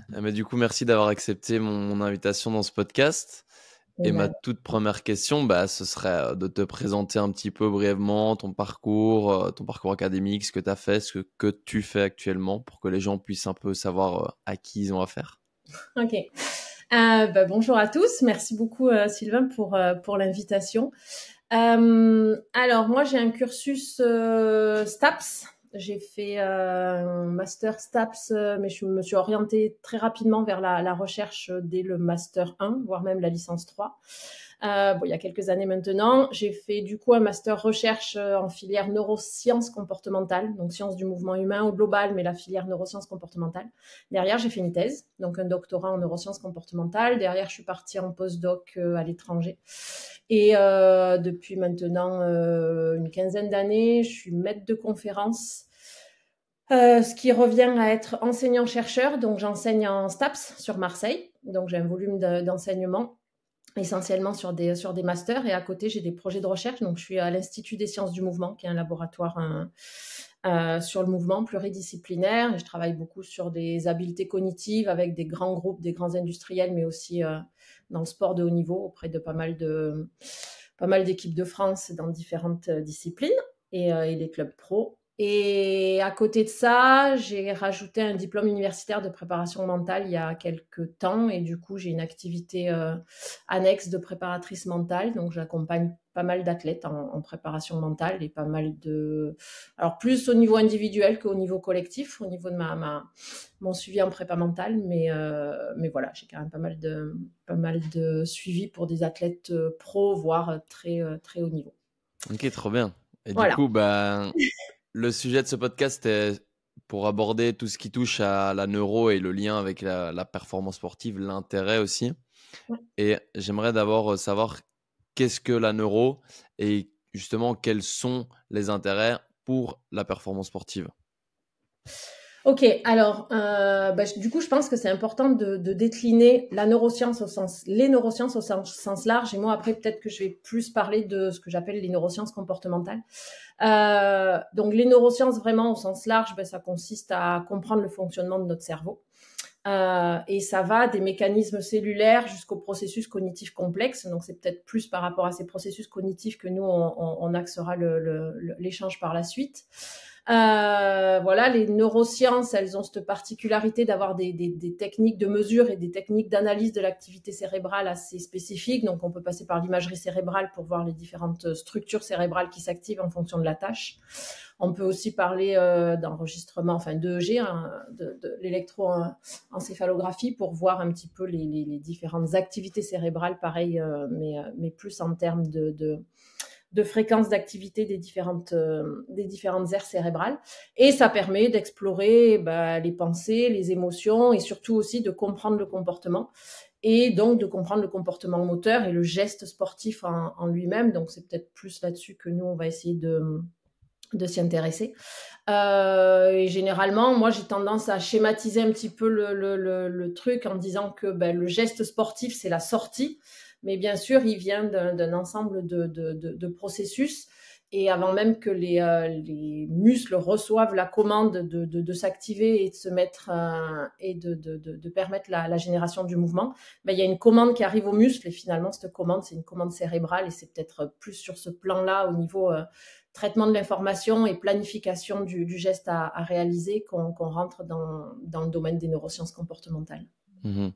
Mais du coup, merci d'avoir accepté mon invitation dans ce podcast. Et Et ma là, toute première question, ce serait de te présenter un petit peu brièvement ton parcours académique, ce que tu as fait, ce que tu fais actuellement, pour que les gens puissent un peu savoir à qui ils ont affaire. ok. Bonjour à tous. Merci beaucoup, Sylvain, pour l'invitation. Alors, moi, j'ai un cursus STAPS. J'ai fait un master STAPS, mais je me suis orientée très rapidement vers la recherche dès le master 1, voire même la licence 3. Il y a quelques années maintenant. J'ai fait du coup un master recherche en filière neurosciences comportementales, donc sciences du mouvement humain au global, mais la filière neurosciences comportementales. Derrière, j'ai fait une thèse, donc un doctorat en neurosciences comportementales. Derrière, je suis partie en postdoc à l'étranger. Et depuis maintenant une quinzaine d'années, je suis maître de conférence. Ce qui revient à être enseignant-chercheur, donc j'enseigne en STAPS sur Marseille, donc j'ai un volume d'enseignement essentiellement sur des masters, et à côté j'ai des projets de recherche, donc je suis à l'Institut des sciences du mouvement, qui est un laboratoire sur le mouvement pluridisciplinaire, et je travaille beaucoup sur des habiletés cognitives avec des grands groupes, des grands industriels, mais aussi dans le sport de haut niveau auprès de pas mal d'équipes de France dans différentes disciplines et des clubs pro. Et à côté de ça, j'ai rajouté un diplôme universitaire de préparation mentale il y a quelques temps, et du coup, j'ai une activité annexe de préparatrice mentale. Donc, j'accompagne pas mal d'athlètes en préparation mentale et pas mal de... Alors, plus au niveau individuel qu'au niveau collectif, au niveau de mon suivi en prépa mentale. Mais voilà, j'ai quand même pas mal de suivi pour des athlètes pro, voire très haut niveau. Ok, trop bien. Et du Voilà. coup, le sujet de ce podcast est pour aborder tout ce qui touche à la neuro et le lien avec la performance sportive, l'intérêt aussi. Et j'aimerais d'abord savoir qu'est-ce que la neuro et justement quels sont les intérêts pour la performance sportive. Ok, alors du coup, je pense que c'est important de décliner la neuroscience les neurosciences au sens large. Et moi, après, peut-être que je vais plus parler de ce que j'appelle les neurosciences comportementales. Donc, les neurosciences vraiment au sens large, ça consiste à comprendre le fonctionnement de notre cerveau. Et ça va des mécanismes cellulaires jusqu'aux processus cognitifs complexes. Donc, c'est peut-être plus par rapport à ces processus cognitifs que nous, on axera l'échange par la suite. Voilà, les neurosciences, elles ont cette particularité d'avoir des techniques de mesure et des techniques d'analyse de l'activité cérébrale assez spécifiques. Donc, on peut passer par l'imagerie cérébrale pour voir les différentes structures cérébrales qui s'activent en fonction de la tâche. On peut aussi parler d'enregistrement, enfin d'EEG, de l'électroencéphalographie, pour voir un petit peu les différentes activités cérébrales, pareil, mais plus en termes de fréquence d'activité des différentes aires cérébrales. Et ça permet d'explorer les pensées, les émotions, et surtout aussi de comprendre le comportement, et donc de comprendre le comportement moteur et le geste sportif en lui-même. Donc c'est peut-être plus là-dessus que nous, on va essayer de s'y intéresser. Et généralement, moi, j'ai tendance à schématiser un petit peu le truc en disant que le geste sportif, c'est la sortie. Mais bien sûr, il vient d'un ensemble de processus. Et avant même que les muscles reçoivent la commande de s'activer et de se mettre et de permettre la génération du mouvement, il y a une commande qui arrive aux muscles. Et finalement, cette commande, c'est une commande cérébrale. Et c'est peut-être plus sur ce plan-là, au niveau traitement de l'information et planification du geste à réaliser, qu'on rentre dans le domaine des neurosciences comportementales. Mmh.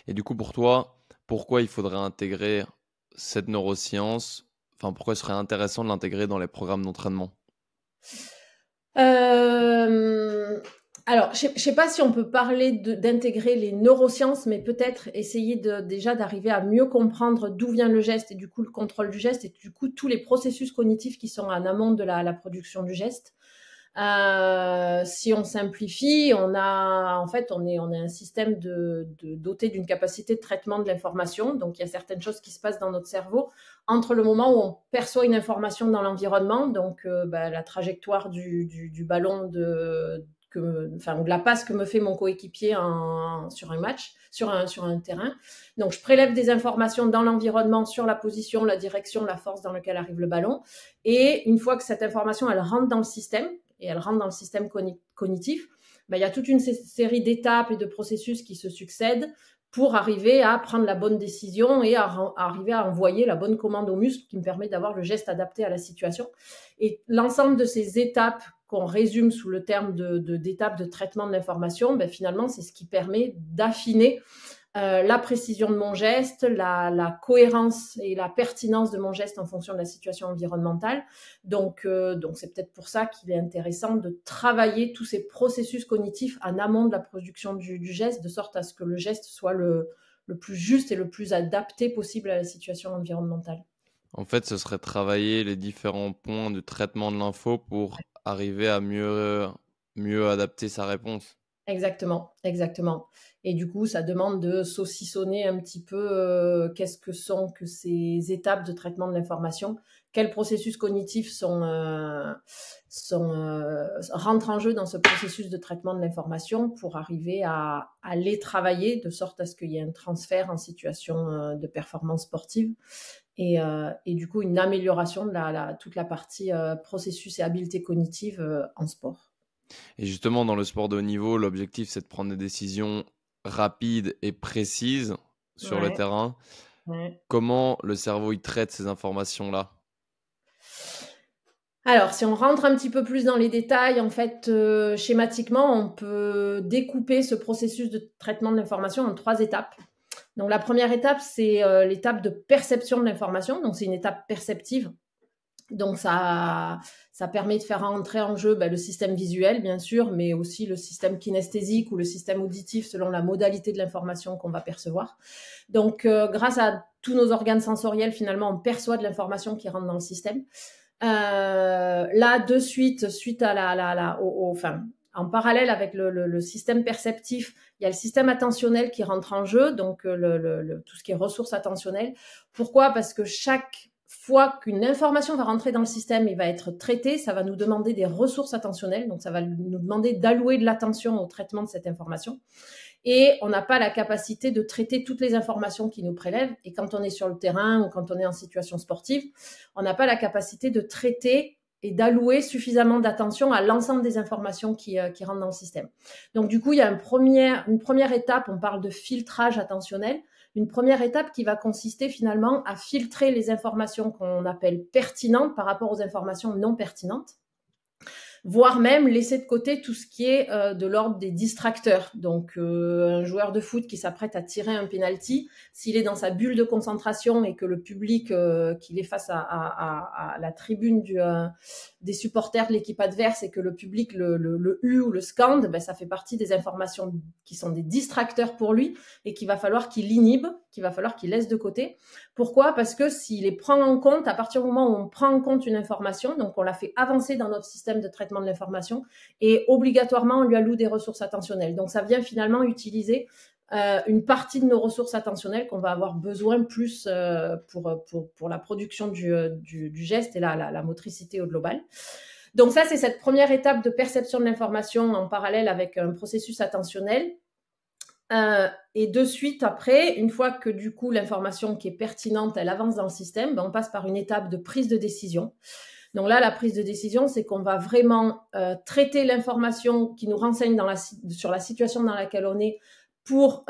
Et du coup, pour toi, pourquoi il faudrait intégrer cette neuroscience? Enfin, pourquoi ce serait intéressant de l'intégrer dans les programmes d'entraînement? Alors, je sais pas si on peut parler d'intégrer les neurosciences, mais peut-être essayer déjà d'arriver à mieux comprendre d'où vient le geste, et du coup le contrôle du geste, et du coup tous les processus cognitifs qui sont en amont de la production du geste. Si on simplifie, on est un système doté d'une capacité de traitement de l'information. Donc, il y a certaines choses qui se passent dans notre cerveau entre le moment où on perçoit une information dans l'environnement, donc la trajectoire du ballon de la passe que me fait mon coéquipier sur un match, sur un terrain. Donc, je prélève des informations dans l'environnement sur la position, la direction, la force dans laquelle arrive le ballon. Et une fois que cette information, elle rentre dans le système, et elle rentre dans le système cognitif, ben, il y a toute une série d'étapes et de processus qui se succèdent pour arriver à prendre la bonne décision et à arriver à envoyer la bonne commande au muscle qui me permet d'avoir le geste adapté à la situation. Et l'ensemble de ces étapes qu'on résume sous le terme d'étapes de traitement de l'information, ben, finalement, c'est ce qui permet d'affiner la précision de mon geste, la cohérence et la pertinence de mon geste en fonction de la situation environnementale. Donc c'est peut-être pour ça qu'il est intéressant de travailler tous ces processus cognitifs en amont de la production du geste, de sorte à ce que le geste soit le plus juste et le plus adapté possible à la situation environnementale. En fait, ce serait travailler les différents points de traitement de l'info pour arriver à mieux adapter sa réponse. Exactement, exactement. Et du coup, ça demande de saucissonner un petit peu qu'est-ce que sont que ces étapes de traitement de l'information, quels processus cognitifs rentrent en jeu dans ce processus de traitement de l'information pour arriver à les travailler de sorte à ce qu'il y ait un transfert en situation de performance sportive et du coup une amélioration de toute la partie processus et habileté cognitive en sport. Et justement, dans le sport de haut niveau, l'objectif, c'est de prendre des décisions rapides et précises sur le terrain. Ouais. Comment le cerveau il traite ces informations-là? Alors, si on rentre un petit peu plus dans les détails, en fait, schématiquement, on peut découper ce processus de traitement de l'information en 3 étapes. Donc, la première étape, c'est l'étape de perception de l'information. Donc, c'est une étape perceptive. Donc, ça permet de faire entrer en jeu le système visuel, bien sûr, mais aussi le système kinesthésique ou le système auditif selon la modalité de l'information qu'on va percevoir. Donc, grâce à tous nos organes sensoriels, finalement, on perçoit de l'information qui rentre dans le système. Là, de suite à en parallèle avec le système perceptif, il y a le système attentionnel qui rentre en jeu, donc tout ce qui est ressources attentionnelles. Pourquoi? Parce que chaque fois qu'une information va rentrer dans le système et va être traitée, ça va nous demander des ressources attentionnelles, donc ça va nous demander d'allouer de l'attention au traitement de cette information. Et on n'a pas la capacité de traiter toutes les informations qui nous prélèvent. Et quand on est sur le terrain ou quand on est en situation sportive, on n'a pas la capacité de traiter et d'allouer suffisamment d'attention à l'ensemble des informations qui rentrent dans le système. Donc, du coup, il y a une première étape, on parle de filtrage attentionnel, une première étape qui va consister finalement à filtrer les informations qu'on appelle pertinentes par rapport aux informations non pertinentes, voire même laisser de côté tout ce qui est de l'ordre des distracteurs. Donc, un joueur de foot qui s'apprête à tirer un penalty, s'il est dans sa bulle de concentration et que le public, qu'il est face à la tribune des supporters de l'équipe adverse et que le public le hue ou le scande, ça fait partie des informations qui sont des distracteurs pour lui et qu'il va falloir qu'il inhibe, qu'il va falloir qu'il laisse de côté. Pourquoi? Parce que s'il les prend en compte, à partir du moment où on prend en compte une information, donc on la fait avancer dans notre système de traitement de l'information et obligatoirement on lui alloue des ressources attentionnelles. Donc ça vient finalement utiliser une partie de nos ressources attentionnelles qu'on va avoir besoin plus pour la production du geste et la motricité au global. Donc ça, c'est cette première étape de perception de l'information en parallèle avec un processus attentionnel. Et de suite après, une fois que du coup l'information qui est pertinente, elle avance dans le système, on passe par une étape de prise de décision. Donc là, la prise de décision, c'est qu'on va vraiment traiter l'information qui nous renseigne sur la situation dans laquelle on est pour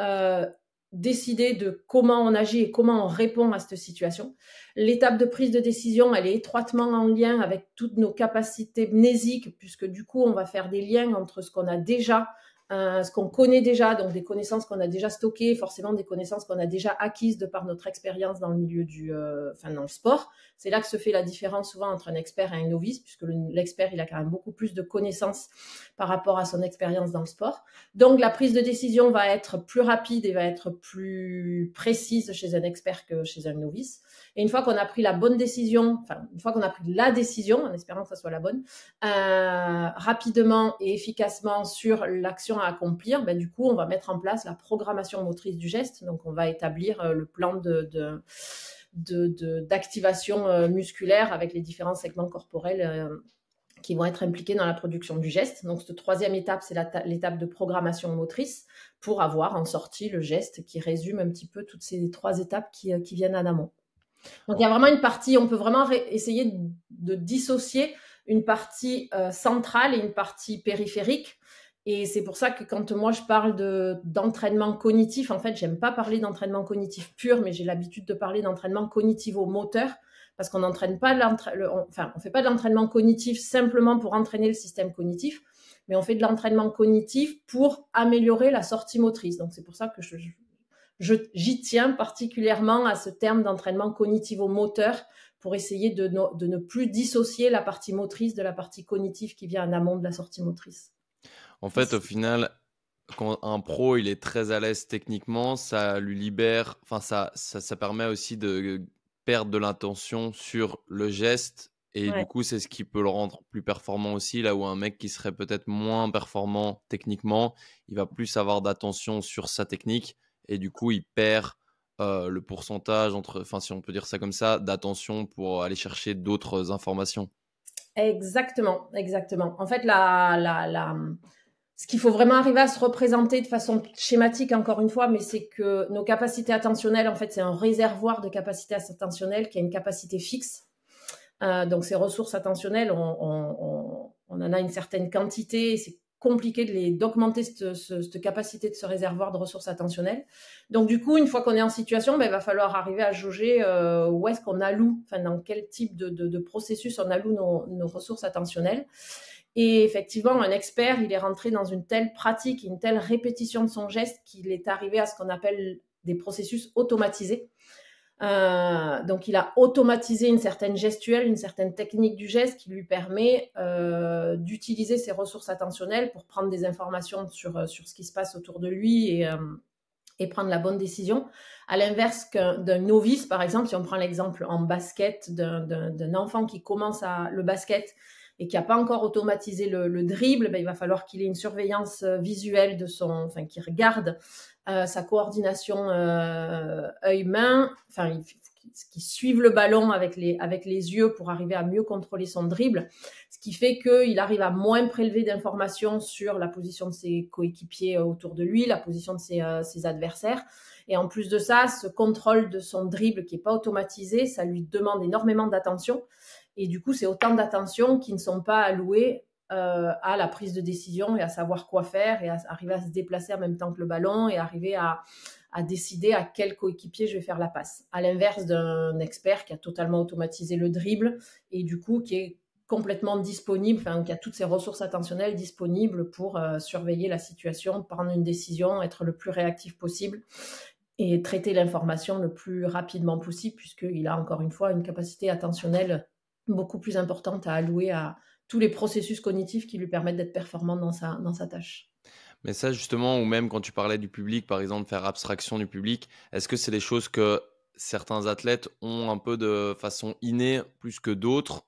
décider de comment on agit et comment on répond à cette situation. L'étape de prise de décision, elle est étroitement en lien avec toutes nos capacités mnésiques, puisque du coup, on va faire des liens entre ce qu'on a déjà, ce qu'on connaît déjà, donc des connaissances qu'on a déjà stockées, forcément des connaissances qu'on a déjà acquises de par notre expérience dans le milieu dans le sport. C'est là que se fait la différence souvent entre un expert et un novice, puisque l'expert, il a quand même beaucoup plus de connaissances par rapport à son expérience dans le sport. Donc, la prise de décision va être plus rapide et va être plus précise chez un expert que chez un novice. Et une fois qu'on a pris la bonne décision, une fois qu'on a pris la décision, en espérant que ça soit la bonne, rapidement et efficacement sur l'action à accomplir, du coup, on va mettre en place la programmation motrice du geste. Donc, on va établir le plan d'activation musculaire avec les différents segments corporels qui vont être impliqués dans la production du geste. Donc, cette troisième étape, c'est l'étape de programmation motrice pour avoir en sortie le geste qui résume un petit peu toutes ces 3 étapes qui viennent en amont. Donc, il y a vraiment une partie, on peut vraiment essayer de dissocier une partie centrale et une partie périphérique. Et c'est pour ça que quand moi je parle d'entraînement cognitif, en fait, j'aime pas parler d'entraînement cognitif pur, mais j'ai l'habitude de parler d'entraînement cognitivo-moteur, parce qu'on n'entraîne pas on fait pas de l'entraînement cognitif simplement pour entraîner le système cognitif, mais on fait de l'entraînement cognitif pour améliorer la sortie motrice. Donc c'est pour ça que j'y tiens particulièrement à ce terme d'entraînement cognitivo-moteur, pour essayer de ne plus dissocier la partie motrice de la partie cognitive qui vient en amont de la sortie motrice. En fait, au final, quand un pro il est très à l'aise techniquement, ça lui libère, enfin ça permet aussi de perdre de l'intention sur le geste. Et Ouais. du coup, c'est ce qui peut le rendre plus performant aussi, là où un mec qui serait peut-être moins performant techniquement, il va plus avoir d'attention sur sa technique et du coup, il perd le pourcentage enfin si on peut dire ça comme ça, d'attention pour aller chercher d'autres informations. Exactement, exactement. En fait, ce qu'il faut vraiment arriver à se représenter de façon schématique, encore une fois, mais c'est que nos capacités attentionnelles, en fait, c'est un réservoir de capacités attentionnelles qui a une capacité fixe. Donc, ces ressources attentionnelles, on en a une certaine quantité. C'est compliqué d'augmenter cette capacité de ce réservoir de ressources attentionnelles. Donc, du coup, une fois qu'on est en situation, il va falloir arriver à jauger où est-ce qu'on alloue, enfin, dans quel type de processus on alloue nos ressources attentionnelles. Et effectivement, un expert, il est rentré dans une telle pratique, une telle répétition de son geste qu'il est arrivé à ce qu'on appelle des processus automatisés. Donc, il a automatisé une certaine gestuelle, une certaine technique du geste qui lui permet d'utiliser ses ressources attentionnelles pour prendre des informations sur ce qui se passe autour de lui et prendre la bonne décision. À l'inverse d'un novice, par exemple, si on prend l'exemple en basket d'un enfant qui commence le basket et qui n'a pas encore automatisé le dribble, il va falloir qu'il ait une surveillance visuelle qu'il regarde sa coordination œil-main, qui suive le ballon avec les yeux pour arriver à mieux contrôler son dribble, ce qui fait qu'il arrive à moins prélever d'informations sur la position de ses coéquipiers autour de lui, la position de ses adversaires. Et en plus de ça, ce contrôle de son dribble qui n'est pas automatisé, ça lui demande énormément d'attention. Et du coup, c'est autant d'attention qui ne sont pas allouées à la prise de décision et à savoir quoi faire et à arriver à se déplacer en même temps que le ballon et arriver à décider à quel coéquipier je vais faire la passe. À l'inverse d'un expert qui a totalement automatisé le dribble et du coup qui est complètement disponible, qui a toutes ses ressources attentionnelles disponibles pour surveiller la situation, prendre une décision, être le plus réactif possible et traiter l'information le plus rapidement possible, puisqu'il a encore une fois une capacité attentionnelle beaucoup plus importante à allouer à tous les processus cognitifs qui lui permettent d'être performant dans sa tâche. Mais ça, justement, ou même quand tu parlais du public, par exemple, faire abstraction du public, est-ce que c'est des choses que certains athlètes ont un peu de façon innée plus que d'autres,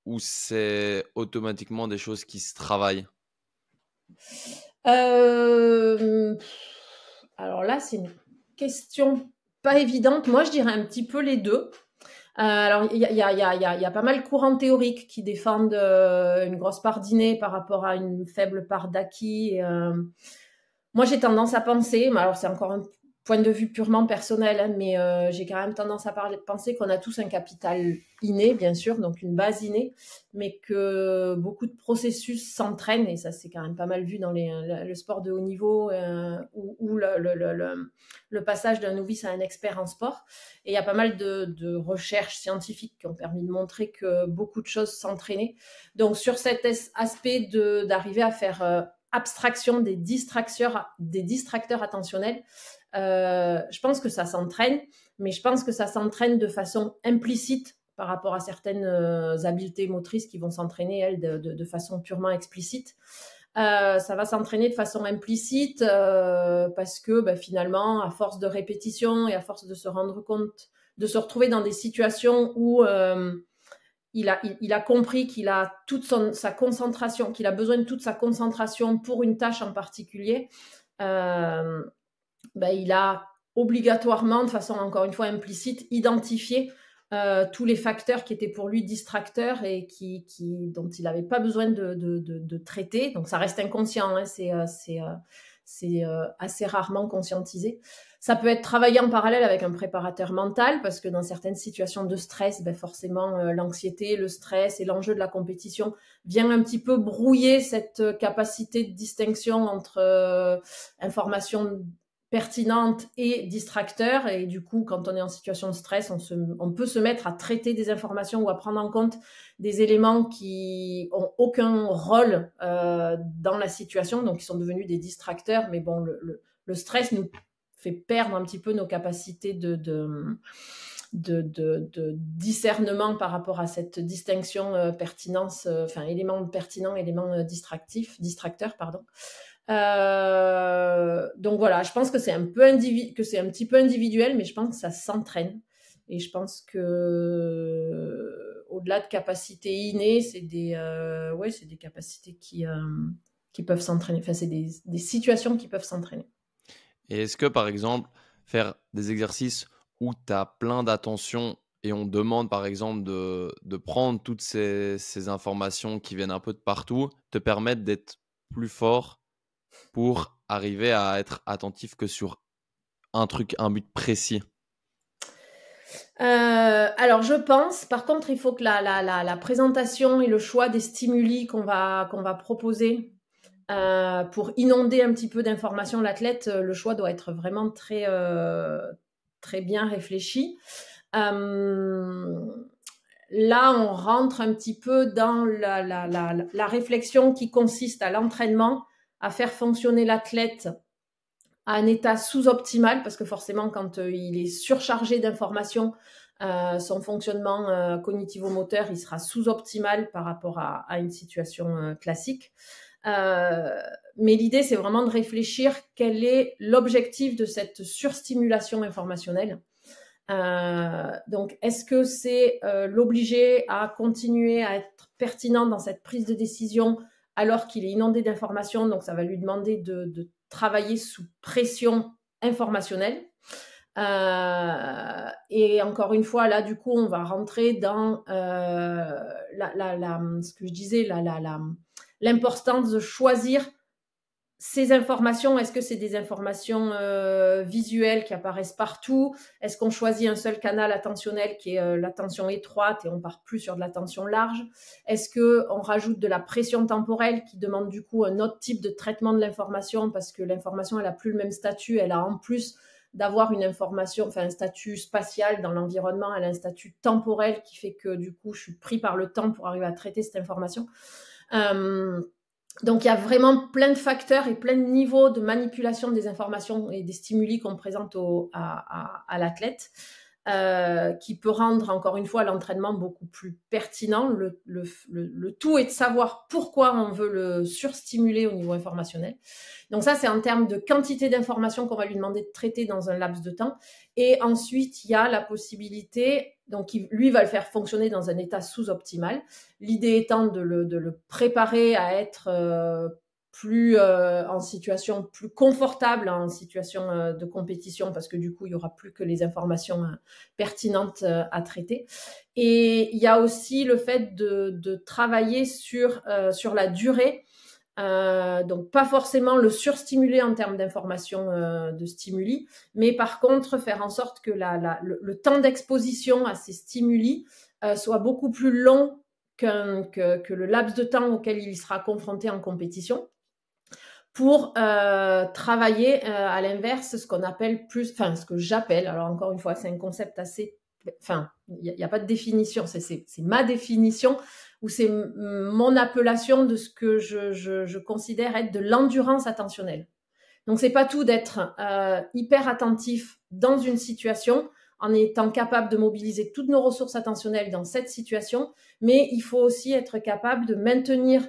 ou c'est automatiquement des choses qui se travaillent? Alors là, c'est une question pas évidente. Moi, je dirais un petit peu les deux. Alors, il y a pas mal de courants théoriques qui défendent une grosse part d'inné par rapport à une faible part d'acquis. Moi, j'ai tendance à penser, mais alors c'est encore un point de vue purement personnel, hein, mais j'ai quand même tendance à penser qu'on a tous un capital inné, bien sûr, donc une base innée, mais que beaucoup de processus s'entraînent, et ça c'est quand même pas mal vu dans le sport de haut niveau ou le passage d'un novice à un expert en sport. Et il y a pas mal de recherches scientifiques qui ont permis de montrer que beaucoup de choses s'entraînaient. Donc sur cet aspect d'arriver à faire abstraction des distracteurs attentionnels, je pense que ça s'entraîne, mais je pense que ça s'entraîne de façon implicite par rapport à certaines habiletés motrices qui vont s'entraîner, elles, de façon purement explicite. Ça va s'entraîner de façon implicite parce que finalement, à force de répétition et à force de se rendre compte, de se retrouver dans des situations où il a compris qu'il a toute sa concentration, qu'il a besoin de toute sa concentration pour une tâche en particulier, il a obligatoirement, de façon encore une fois implicite, identifié tous les facteurs qui étaient pour lui distracteurs et dont il n'avait pas besoin de traiter. Donc ça reste inconscient, hein, c'est assez rarement conscientisé. Ça peut être travaillé en parallèle avec un préparateur mental, parce que dans certaines situations de stress, forcément, l'anxiété, le stress et l'enjeu de la compétition vient un petit peu brouiller cette capacité de distinction entre information pertinente et distracteur. Et du coup, quand on est en situation de stress, on peut se mettre à traiter des informations ou à prendre en compte des éléments qui ont aucun rôle dans la situation, donc qui sont devenus des distracteurs. Mais bon, le stress nous fait perdre un petit peu nos capacités de discernement par rapport à cette distinction pertinence, élément pertinent, élément distracteur, pardon. Donc voilà, je pense que c'est un petit peu individuel, mais je pense que ça s'entraîne. Et je pense que au-delà de capacités innées, c'est des capacités qui peuvent s'entraîner. Enfin, c'est des situations qui peuvent s'entraîner. Et est-ce que, par exemple, faire des exercices où tu as plein d'attention et on demande, par exemple, de prendre toutes ces informations qui viennent un peu de partout, te permettent d'être plus fort pour arriver à être attentif que sur un but précis? Alors je pense, par contre, il faut que la présentation et le choix des stimuli qu'on va proposer pour inonder un petit peu d'informations l'athlète, le choix doit être vraiment très bien réfléchi. Là, on rentre un petit peu dans la réflexion qui consiste à l'entraînement, à faire fonctionner l'athlète à un état sous-optimal, parce que forcément, quand il est surchargé d'informations, son fonctionnement cognitivo-moteur, il sera sous-optimal par rapport à une situation classique. Mais l'idée, c'est vraiment de réfléchir quel est l'objectif de cette surstimulation informationnelle. Donc, est-ce que c'est l'obliger à continuer à être pertinent dans cette prise de décision alors qu'il est inondé d'informations? Donc, ça va lui demander de travailler sous pression informationnelle. Et encore une fois, là, du coup, on va rentrer dans ce que je disais, l'importance de choisir ces informations. Est-ce que c'est des informations visuelles qui apparaissent partout? Est-ce qu'on choisit un seul canal attentionnel qui est l'attention étroite et on part plus sur de l'attention large? Est-ce qu'on rajoute de la pression temporelle qui demande du coup un autre type de traitement de l'information, parce que l'information, elle n'a plus le même statut, elle a en plus d'avoir une information, un statut spatial dans l'environnement, elle a un statut temporel qui fait que du coup, je suis pris par le temps pour arriver à traiter cette information. Donc, il y a vraiment plein de facteurs et plein de niveaux de manipulation des informations et des stimuli qu'on présente à l'athlète, qui peut rendre, encore une fois, l'entraînement beaucoup plus pertinent. Le tout est de savoir pourquoi on veut le surstimuler au niveau informationnel. Donc ça, c'est en termes de quantité d'informations qu'on va lui demander de traiter dans un laps de temps. Et ensuite, il y a la possibilité, donc lui va le faire fonctionner dans un état sous-optimal. L'idée étant de le préparer à être plus en situation plus confortable, en situation de compétition, parce que du coup, il n'y aura plus que les informations pertinentes à traiter. Et il y a aussi le fait de travailler sur la durée. Donc pas forcément le surstimuler en termes d'information de stimuli, mais par contre faire en sorte que le temps d'exposition à ces stimuli soit beaucoup plus long que le laps de temps auquel il sera confronté en compétition, pour travailler à l'inverse ce qu'on appelle ce que j'appelle, alors encore une fois, c'est un concept assez, il n'y a pas de définition, c'est ma définition, ou c'est mon appellation de ce que je considère être de l'endurance attentionnelle. Donc, c'est pas tout d'être hyper attentif dans une situation en étant capable de mobiliser toutes nos ressources attentionnelles dans cette situation, mais il faut aussi être capable de maintenir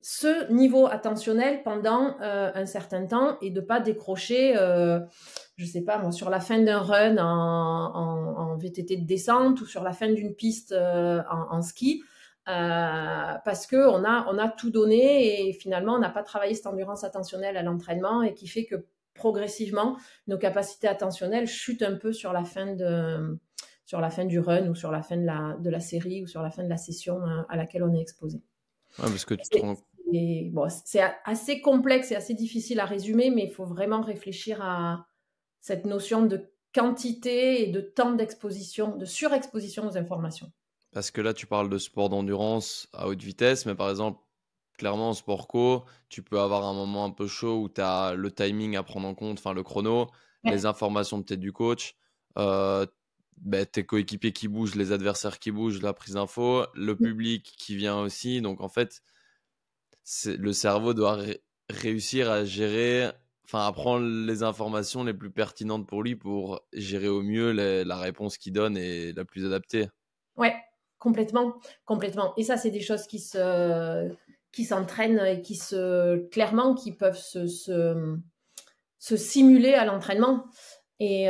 ce niveau attentionnel pendant un certain temps et de pas décrocher, je sais pas moi, sur la fin d'un run en VTT de descente ou sur la fin d'une piste en ski, parce que on a tout donné et finalement on n'a pas travaillé cette endurance attentionnelle à l'entraînement, et qui fait que progressivement nos capacités attentionnelles chutent un peu sur la fin du run, ou sur la fin de la série, ou sur la fin de la session à laquelle on est exposé. Ouais, parce que tu te rends bon, c'est assez complexe et assez difficile à résumer, mais il faut vraiment réfléchir à cette notion de quantité et de temps d'exposition, de surexposition aux informations. Parce que là, tu parles de sport d'endurance à haute vitesse, mais par exemple, clairement, en sport co, tu peux avoir un moment un peu chaud où tu as le timing à prendre en compte, enfin le chrono, les Ouais. informations peut-être du coach, euh, tes coéquipiers qui bougent, les adversaires qui bougent, la prise d'infos, le public qui vient aussi. Donc en fait, le cerveau doit réussir à gérer, enfin à prendre les informations les plus pertinentes pour lui pour gérer au mieux la réponse qu'il donne et la plus adaptée. Ouais, complètement, complètement. Et ça, c'est des choses qui s'entraînent et clairement, qui peuvent se simuler à l'entraînement. Et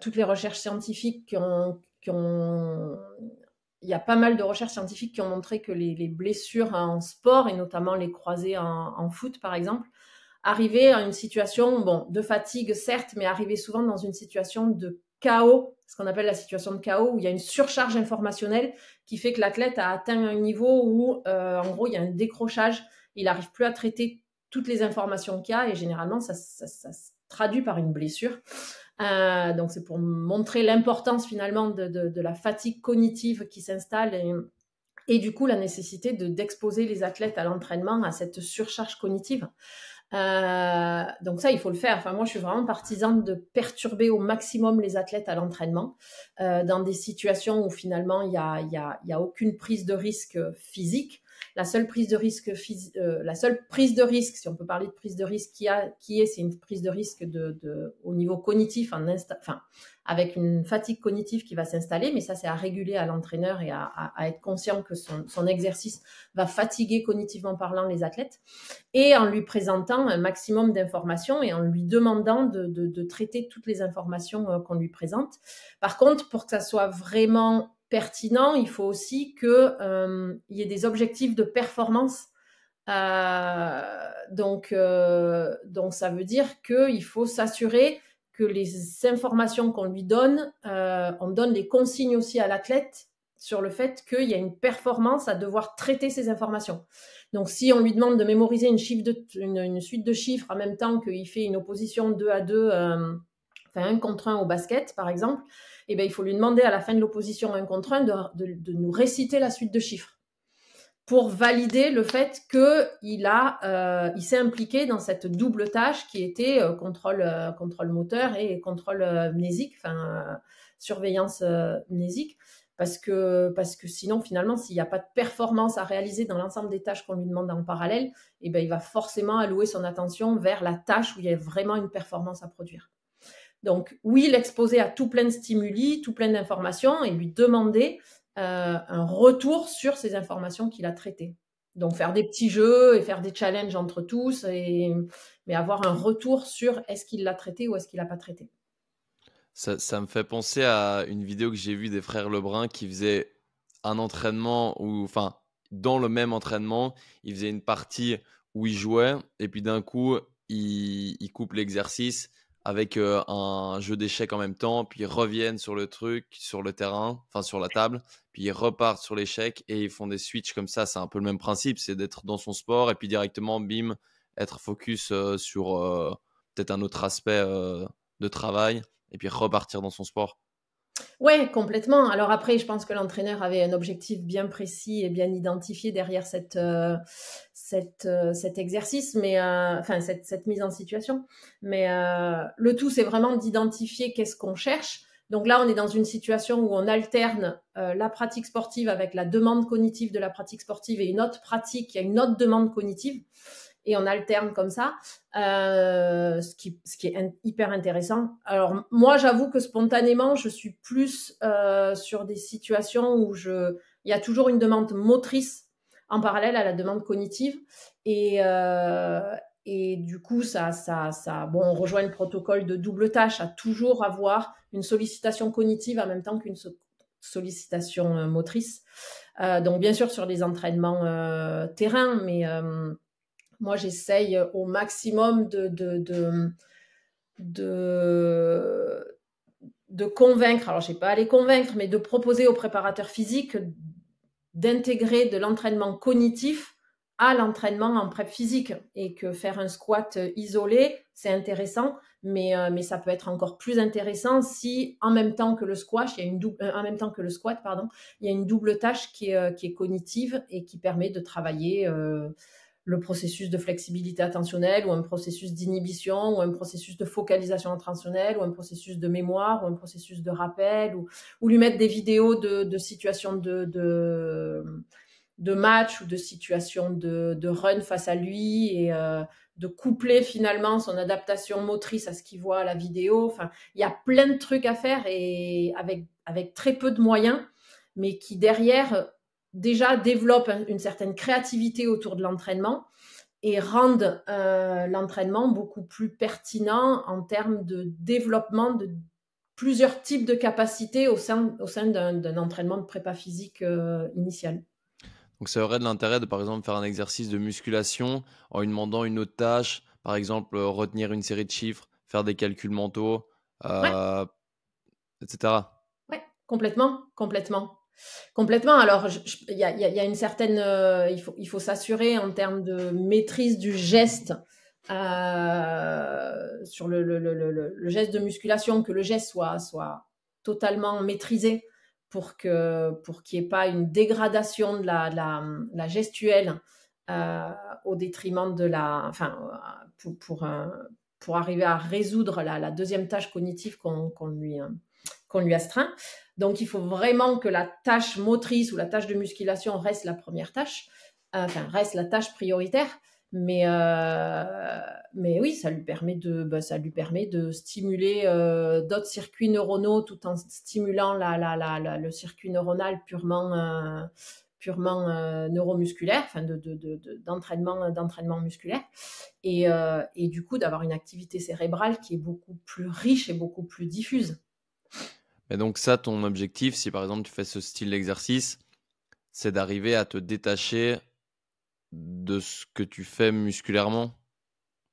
toutes les recherches scientifiques il y a pas mal de recherches scientifiques qui ont montré que les blessures en sport, et notamment les croisés en foot, par exemple, arrivaient à une situation, bon, de fatigue, certes, mais arrivaient souvent dans une situation de chaos, ce qu'on appelle la situation de chaos, où il y a une surcharge informationnelle qui fait que l'athlète a atteint un niveau où, en gros, il y a un décrochage, il n'arrive plus à traiter toutes les informations qu'il y a, et généralement, ça se traduit par une blessure. Donc, c'est pour montrer l'importance, finalement, de la fatigue cognitive qui s'installe et du coup, la nécessité d'exposer les athlètes à l'entraînement, à cette surcharge cognitive. Donc ça, il faut le faire. Enfin, moi, je suis vraiment partisane de perturber au maximum les athlètes à l'entraînement dans des situations où finalement il y a aucune prise de risque physique. La seule prise de risque, si on peut parler de prise de risque c'est une prise de risque au niveau cognitif, avec une fatigue cognitive qui va s'installer, mais ça c'est à réguler à l'entraîneur et à être conscient que son exercice va fatiguer cognitivement parlant les athlètes, et en lui présentant un maximum d'informations et en lui demandant de traiter toutes les informations qu'on lui présente. Par contre, pour que ça soit vraiment pertinent, il faut aussi qu'il y ait des objectifs de performance. Donc, ça veut dire qu'il faut s'assurer que les informations qu'on lui donne, on donne les consignes aussi à l'athlète sur le fait qu'il y a une performance à devoir traiter ces informations. Donc, si on lui demande de mémoriser une suite de chiffres en même temps qu'il fait une opposition 2 à 2, 1 contre 1 au basket, par exemple, eh bien, il faut lui demander à la fin de l'opposition 1 contre 1 de nous réciter la suite de chiffres pour valider le fait qu'il s'est impliqué dans cette double tâche qui était contrôle moteur et contrôle mnésique, surveillance mnésique. Parce que sinon, finalement, s'il n'y a pas de performance à réaliser dans l'ensemble des tâches qu'on lui demande en parallèle, eh ben, il va forcément allouer son attention vers la tâche où il y a vraiment une performance à produire. Donc, oui, l'exposer à tout plein de stimuli, tout plein d'informations et lui demander un retour sur ces informations qu'il a traitées. Donc, faire des petits jeux et faire des challenges entre tous, mais avoir un retour sur est-ce qu'il l'a traité ou est-ce qu'il l'a pas traité. Ça me fait penser à une vidéo que j'ai vue des frères Lebrun qui faisaient un entraînement dans le même entraînement, ils faisaient une partie où ils jouaient et puis d'un coup, ils coupent l'exercice avec un jeu d'échecs en même temps, puis ils reviennent sur le truc, sur le terrain, enfin sur la table, puis ils repartent sur l'échec et ils font des switches comme ça. C'est un peu le même principe, c'est d'être dans son sport et puis directement, bim, être focus sur peut-être un autre aspect de travail et puis repartir dans son sport. Ouais, complètement. Alors après, je pense que l'entraîneur avait un objectif bien précis et bien identifié derrière cet exercice, mais cette mise en situation. Mais le tout, c'est vraiment d'identifier qu'est-ce qu'on cherche. Donc là, on est dans une situation où on alterne la pratique sportive avec la demande cognitive de la pratique sportive et une autre pratique, il y a une autre demande cognitive. Et on alterne comme ça, ce qui est hyper intéressant. Alors moi, j'avoue que spontanément, je suis plus sur des situations où il y a toujours une demande motrice en parallèle à la demande cognitive. Et du coup, on rejoint le protocole de double tâche, à toujours avoir une sollicitation cognitive en même temps qu'une sollicitation motrice. Donc bien sûr sur des entraînements terrain, mais moi, j'essaye au maximum de convaincre, alors je ne sais pas à les convaincre, mais de proposer aux préparateurs physiques d'intégrer de l'entraînement cognitif à l'entraînement en prep physique et que faire un squat isolé, c'est intéressant, mais ça peut être encore plus intéressant si en même temps que le squat, il y a une en même temps que le squat, pardon, il y a une double tâche qui est cognitive et qui permet de travailler le processus de flexibilité attentionnelle ou un processus d'inhibition ou un processus de focalisation attentionnelle ou un processus de mémoire ou un processus de rappel ou lui mettre des vidéos de situations de match ou de situations de run face à lui et de coupler finalement son adaptation motrice à ce qu'il voit à la vidéo. Enfin, il y a plein de trucs à faire et avec très peu de moyens, mais qui derrière déjà développent une certaine créativité autour de l'entraînement et rendent l'entraînement beaucoup plus pertinent en termes de développement de plusieurs types de capacités au sein d'un entraînement de prépa physique initial. Donc, ça aurait de l'intérêt de, par exemple, faire un exercice de musculation en lui demandant une autre tâche, par exemple, retenir une série de chiffres, faire des calculs mentaux, Ouais. etc. Ouais, complètement, complètement. Complètement. Alors, il y a une certaine, il faut s'assurer en termes de maîtrise du geste sur le geste de musculation, que le geste soit totalement maîtrisé pour qu'il n'y ait pas une dégradation de la gestuelle au détriment de enfin, pour arriver à résoudre la deuxième tâche cognitive qu'on lui astreint. Donc, il faut vraiment que la tâche motrice ou la tâche de musculation reste la première tâche, reste la tâche prioritaire. Mais oui, ça lui permet de stimuler d'autres circuits neuronaux tout en stimulant le circuit neuronal purement neuromusculaire, enfin d'entraînement musculaire. Et du coup, d'avoir une activité cérébrale qui est beaucoup plus riche et beaucoup plus diffuse. Et donc ça, ton objectif, si par exemple tu fais ce style d'exercice, c'est d'arriver à te détacher de ce que tu fais musculairement.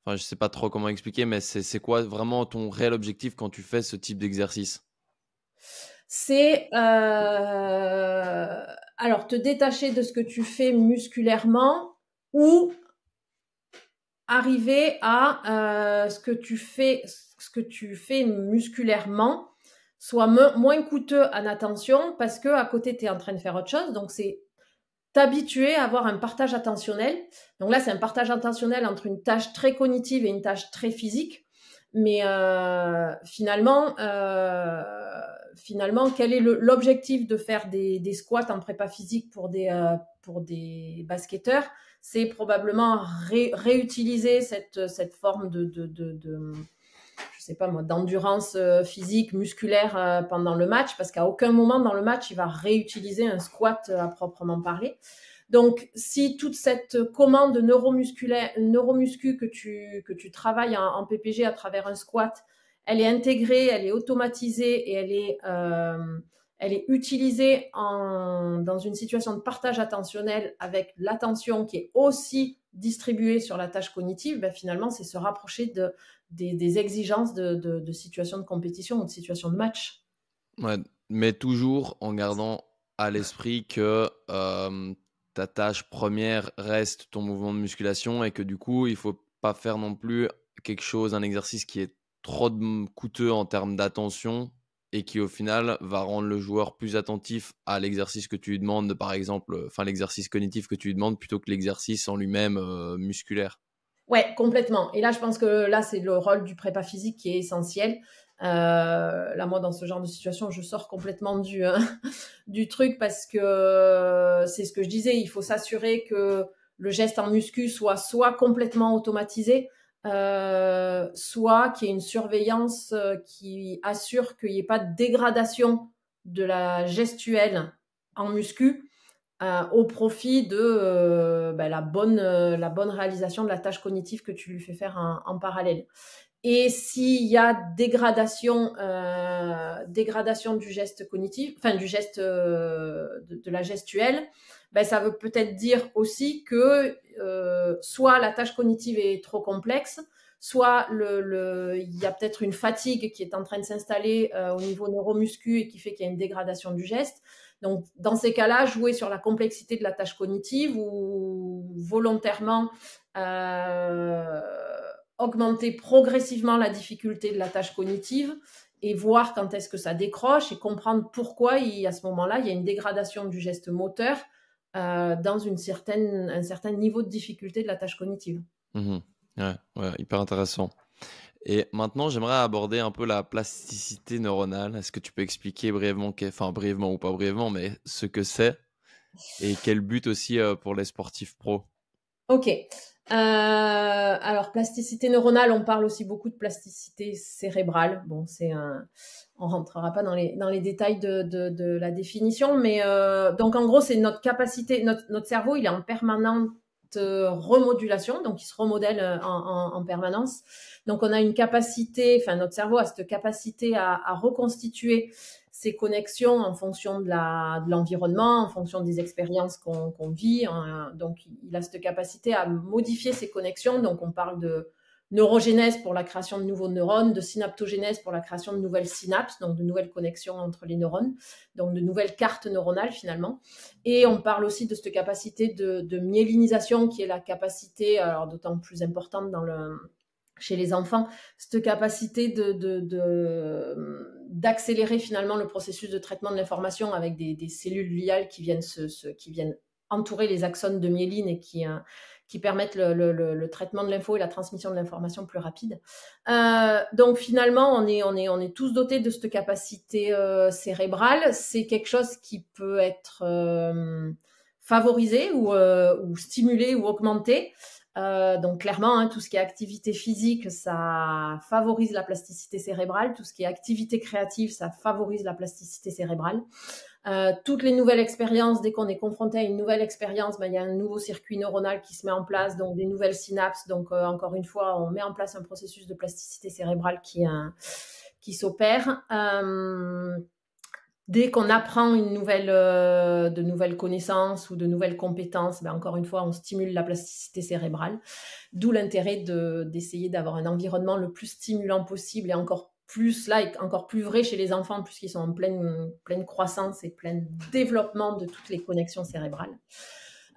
Enfin, je sais pas trop comment expliquer, mais c'est quoi vraiment ton réel objectif quand tu fais ce type d'exercice? C'est alors te détacher de ce que tu fais musculairement ou arriver à ce que tu fais musculairement soit moins coûteux en attention parce que à côté tu es en train de faire autre chose. Donc c'est t'habituer à avoir un partage attentionnel. Donc là, c'est un partage attentionnel entre une tâche très cognitive et une tâche très physique. Mais finalement, quel est l'objectif de faire des squats en prépa physique pour des basketteurs? C'est probablement réutiliser cette forme je sais pas moi, d'endurance physique, musculaire pendant le match, parce qu'à aucun moment dans le match, il va réutiliser un squat à proprement parler. Donc, si toute cette commande neuromuscu que tu travailles en PPG à travers un squat, elle est intégrée, elle est automatisée et elle est utilisée dans une situation de partage attentionnel avec l'attention qui est aussi distribuée sur la tâche cognitive, ben finalement, c'est se rapprocher des exigences de situations de compétition ou de situations de match. Ouais, mais toujours en gardant à l'esprit que ta tâche première reste ton mouvement de musculation et que du coup, il faut pas faire non plus quelque chose, un exercice qui est trop coûteux en termes d'attention et qui au final va rendre le joueur plus attentif à l'exercice que tu lui demandes, par exemple, l'exercice cognitif que tu lui demandes plutôt que l'exercice en lui-même musculaire. Ouais, complètement. Et là, je pense que là, c'est le rôle du prépa physique qui est essentiel. Là, moi, dans ce genre de situation, je sors complètement du truc parce que c'est ce que je disais, il faut s'assurer que le geste en muscu soit complètement automatisé, soit qu'il y ait une surveillance qui assure qu'il n'y ait pas de dégradation de la gestuelle en muscu au profit de la bonne réalisation de la tâche cognitive que tu lui fais faire en parallèle. Et s'il y a dégradation du geste cognitif, enfin du geste de la gestuelle, ça veut peut-être dire aussi que soit la tâche cognitive est trop complexe, soit il y a peut-être une fatigue qui est en train de s'installer au niveau neuromuscu et qui fait qu'il y a une dégradation du geste. Donc, dans ces cas-là, jouer sur la complexité de la tâche cognitive ou volontairement augmenter progressivement la difficulté de la tâche cognitive et voir quand est-ce que ça décroche et comprendre pourquoi, à ce moment-là, il y a une dégradation du geste moteur dans un certain niveau de difficulté de la tâche cognitive. Ouais, hyper intéressant. Et maintenant, j'aimerais aborder un peu la plasticité neuronale. Est-ce que tu peux expliquer brièvement, enfin brièvement ou pas brièvement, mais ce que c'est et quel but aussi pour les sportifs pro? Ok. Alors, plasticité neuronale, on parle aussi beaucoup de plasticité cérébrale. Bon, on rentrera pas dans les détails de la définition, mais donc en gros, c'est notre capacité, notre cerveau, il est en permanente remodulation, donc il se remodèle en permanence. Donc on a une capacité, enfin notre cerveau a cette capacité à reconstituer ses connexions en fonction de l'environnement, en fonction des expériences qu'on vit. Donc, il a cette capacité à modifier ses connexions. Donc, on parle de neurogénèse pour la création de nouveaux neurones, de synaptogénèse pour la création de nouvelles synapses, donc de nouvelles connexions entre les neurones, donc de nouvelles cartes neuronales finalement. Et on parle aussi de cette capacité de myélinisation qui est la capacité, alors d'autant plus importante chez les enfants, cette capacité d'accélérer finalement le processus de traitement de l'information avec des cellules gliales qui viennent entourer les axones de myéline et qui permettent le traitement de l'info et la transmission de l'information plus rapide. Donc finalement, on est tous dotés de cette capacité cérébrale. C'est quelque chose qui peut être favorisé ou stimulé ou augmenté. Donc clairement, tout ce qui est activité physique, ça favorise la plasticité cérébrale. Tout ce qui est activité créative, ça favorise la plasticité cérébrale. Toutes les nouvelles expériences, dès qu'on est confronté à une nouvelle expérience, il y a un nouveau circuit neuronal qui se met en place, donc des nouvelles synapses. Donc encore une fois, on met en place un processus de plasticité cérébrale qui s'opère. Dès qu'on apprend de nouvelles connaissances ou de nouvelles compétences, encore une fois, on stimule la plasticité cérébrale. D'où l'intérêt d'essayer d'avoir un environnement le plus stimulant possible et encore plus vrai chez les enfants puisqu'ils sont en pleine croissance et plein développement de toutes les connexions cérébrales.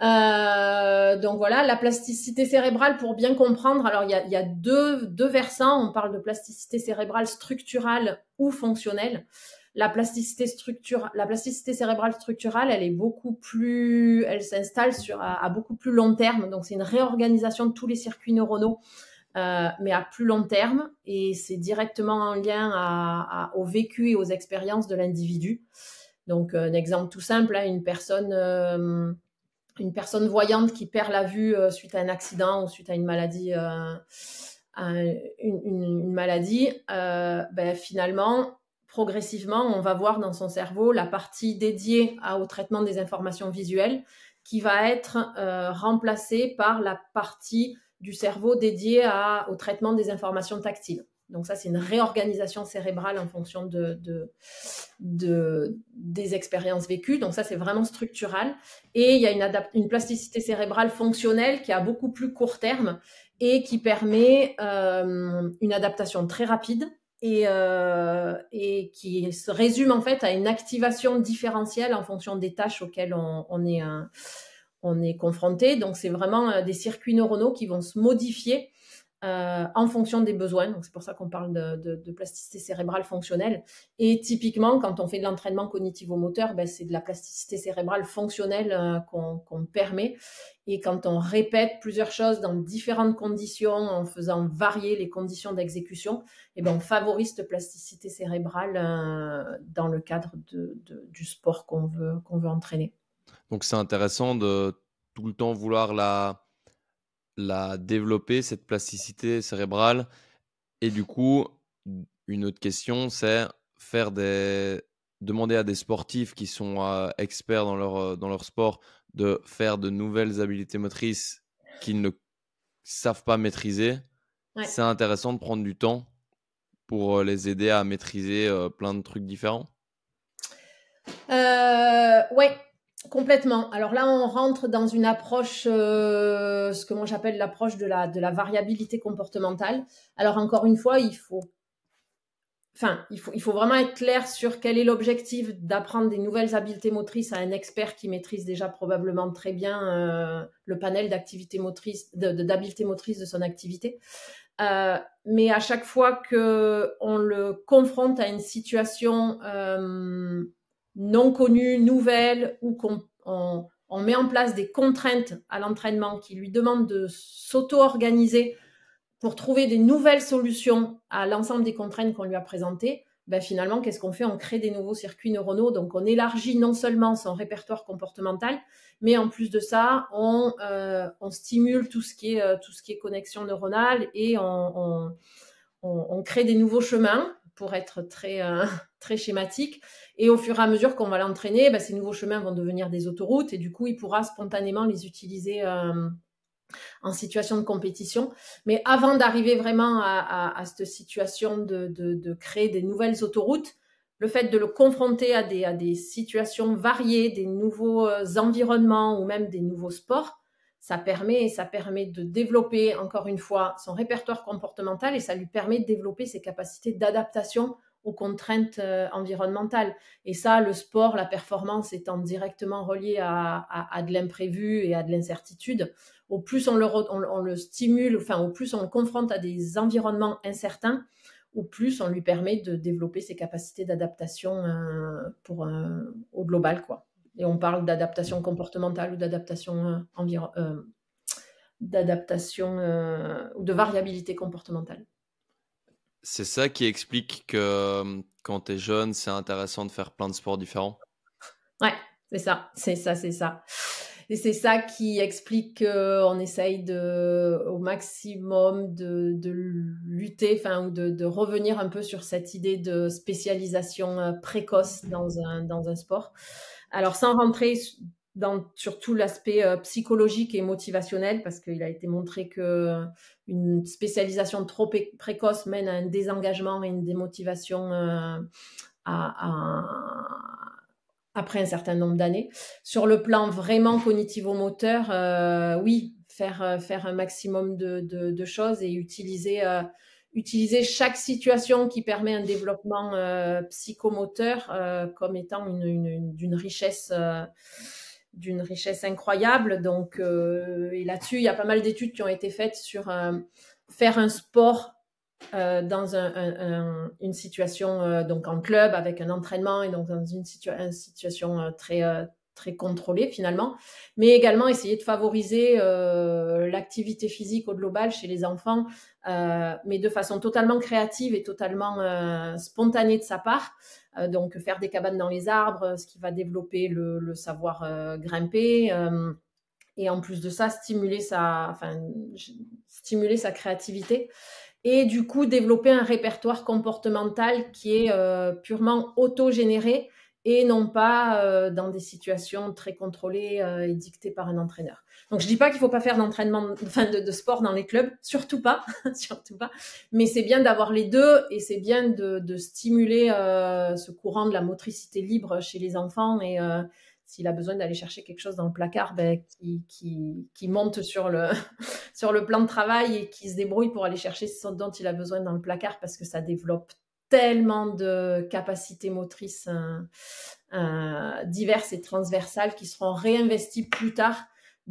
Donc voilà, la plasticité cérébrale, pour bien comprendre, alors il y a deux versants. On parle de plasticité cérébrale structurale ou fonctionnelle. La plasticité cérébrale structurale, elle s'installe à beaucoup plus long terme. Donc, c'est une réorganisation de tous les circuits neuronaux, mais à plus long terme. Et c'est directement en lien au vécu et aux expériences de l'individu. Donc, un exemple tout simple, une personne voyante qui perd la vue suite à un accident ou suite à une maladie, finalement, progressivement, on va voir dans son cerveau la partie dédiée au traitement des informations visuelles qui va être remplacée par la partie du cerveau dédiée au traitement des informations tactiles. Donc ça, c'est une réorganisation cérébrale en fonction des expériences vécues. Donc ça, c'est vraiment structural. Et il y a une plasticité cérébrale fonctionnelle qui est à beaucoup plus court terme et qui permet une adaptation très rapide et qui se résume en fait à une activation différentielle en fonction des tâches auxquelles on est confronté. Donc, c'est vraiment des circuits neuronaux qui vont se modifier en fonction des besoins. Donc, c'est pour ça qu'on parle de plasticité cérébrale fonctionnelle. Et typiquement, quand on fait de l'entraînement cognitivo-moteur, c'est de la plasticité cérébrale fonctionnelle qu'on permet. Et quand on répète plusieurs choses dans différentes conditions, en faisant varier les conditions d'exécution, on favorise cette plasticité cérébrale dans le cadre du sport qu'on veut entraîner. Donc, c'est intéressant de tout le temps vouloir la développer, cette plasticité cérébrale. Et du coup, une autre question, c'est demander à des sportifs qui sont experts dans leur sport de faire de nouvelles habiletés motrices qu'ils ne savent pas maîtriser. Ouais. C'est intéressant de prendre du temps pour les aider à maîtriser plein de trucs différents. Ouais. Complètement. Alors là, on rentre dans une approche, ce que moi j'appelle l'approche de la variabilité comportementale. Alors encore une fois, il faut vraiment être clair sur quel est l'objectif d'apprendre des nouvelles habiletés motrices à un expert qui maîtrise déjà probablement très bien le panel d'activités motrices, d'habiletés motrices de son activité. Mais à chaque fois qu'on le confronte à une situation non connue, nouvelle, ou qu'on met en place des contraintes à l'entraînement qui lui demandent de s'auto-organiser pour trouver des nouvelles solutions à l'ensemble des contraintes qu'on lui a présentées, ben finalement, qu'est-ce qu'on fait? On crée des nouveaux circuits neuronaux, donc on élargit non seulement son répertoire comportemental, mais en plus de ça, on stimule tout ce qui est connexion neuronale et on crée des nouveaux chemins pour être très schématique. Et au fur et à mesure qu'on va l'entraîner, ben, ces nouveaux chemins vont devenir des autoroutes et du coup, il pourra spontanément les utiliser en situation de compétition. Mais avant d'arriver vraiment à cette situation de créer des nouvelles autoroutes, le fait de le confronter à des situations variées, des nouveaux environnements ou même des nouveaux sports, ça permet de développer, encore une fois, son répertoire comportemental et ça lui permet de développer ses capacités d'adaptation aux contraintes environnementales. Et ça, le sport, la performance étant directement relié à de l'imprévu et à de l'incertitude, au plus on le stimule, enfin, au plus on le confronte à des environnements incertains, au plus on lui permet de développer ses capacités d'adaptation au global, quoi. Et on parle d'adaptation comportementale ou d'adaptation ou de variabilité comportementale. C'est ça qui explique que quand tu es jeune, c'est intéressant de faire plein de sports différents. Ouais, c'est ça. Et c'est ça qui explique qu'on essaye au maximum de lutter, ou de revenir un peu sur cette idée de spécialisation précoce dans un sport. Alors, sans rentrer sur tout l'aspect psychologique et motivationnel, parce qu'il a été montré qu'une spécialisation trop précoce mène à un désengagement et une démotivation après un certain nombre d'années. Sur le plan vraiment cognitivo-moteur, oui, faire un maximum de choses et utiliser chaque situation qui permet un développement psychomoteur comme étant d'une richesse incroyable. Donc, et là-dessus, il y a pas mal d'études qui ont été faites sur faire un sport dans une situation donc en club avec un entraînement et donc dans une situation très contrôlée finalement, mais également essayer de favoriser l'activité physique au global chez les enfants, mais de façon totalement créative et totalement spontanée de sa part. Donc faire des cabanes dans les arbres, ce qui va développer le savoir grimper. Et en plus de ça, stimuler sa créativité. Et du coup, développer un répertoire comportemental qui est purement auto-généré et non pas dans des situations très contrôlées et dictées par un entraîneur. Donc, je ne dis pas qu'il ne faut pas faire de sport dans les clubs, surtout pas, surtout pas. Mais c'est bien d'avoir les deux et c'est bien de stimuler ce courant de la motricité libre chez les enfants et s'il a besoin d'aller chercher quelque chose dans le placard, qui monte sur le plan de travail et qui se débrouille pour aller chercher ce dont il a besoin dans le placard parce que ça développe tellement de capacités motrices diverses et transversales qui seront réinvesties plus tard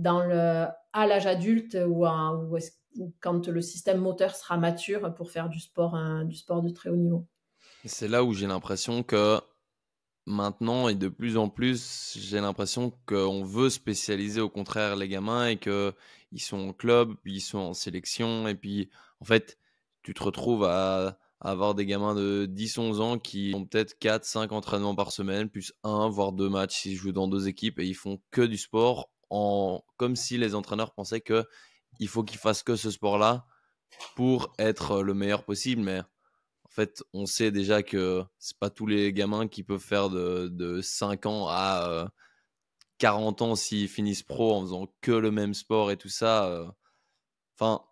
à l'âge adulte ou quand le système moteur sera mature pour faire du sport de très haut niveau. Et c'est là où j'ai l'impression que maintenant et de plus en plus, j'ai l'impression qu'on veut spécialiser au contraire les gamins et qu'ils sont en club, puis ils sont en sélection. Et puis, en fait, tu te retrouves à avoir des gamins de 10-11 ans qui ont peut-être 4-5 entraînements par semaine, plus 1, voire 2 matchs s'ils jouent dans 2 équipes et ils font que du sport, comme si les entraîneurs pensaient qu'il faut qu'ils fassent que ce sport-là pour être le meilleur possible. Mais en fait, on sait déjà que c'est pas tous les gamins qui peuvent faire de 5 ans à 40 ans s'ils finissent pro en faisant que le même sport et tout ça. Enfin,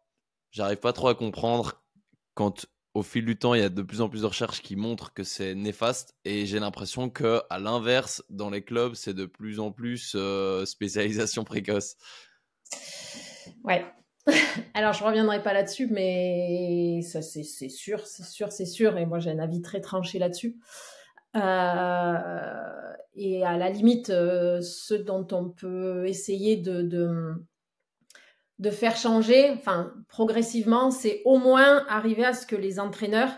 j'arrive pas trop à comprendre quand au fil du temps, il y a de plus en plus de recherches qui montrent que c'est néfaste. Et j'ai l'impression que, à l'inverse, dans les clubs, c'est de plus en plus spécialisation précoce. Ouais. Alors, je reviendrai pas là-dessus, mais ça, c'est sûr, c'est sûr, c'est sûr. Et moi, j'ai un avis très tranché là-dessus. Et à la limite, ce dont on peut essayer de faire changer, enfin, progressivement, c'est au moins arriver à ce que les entraîneurs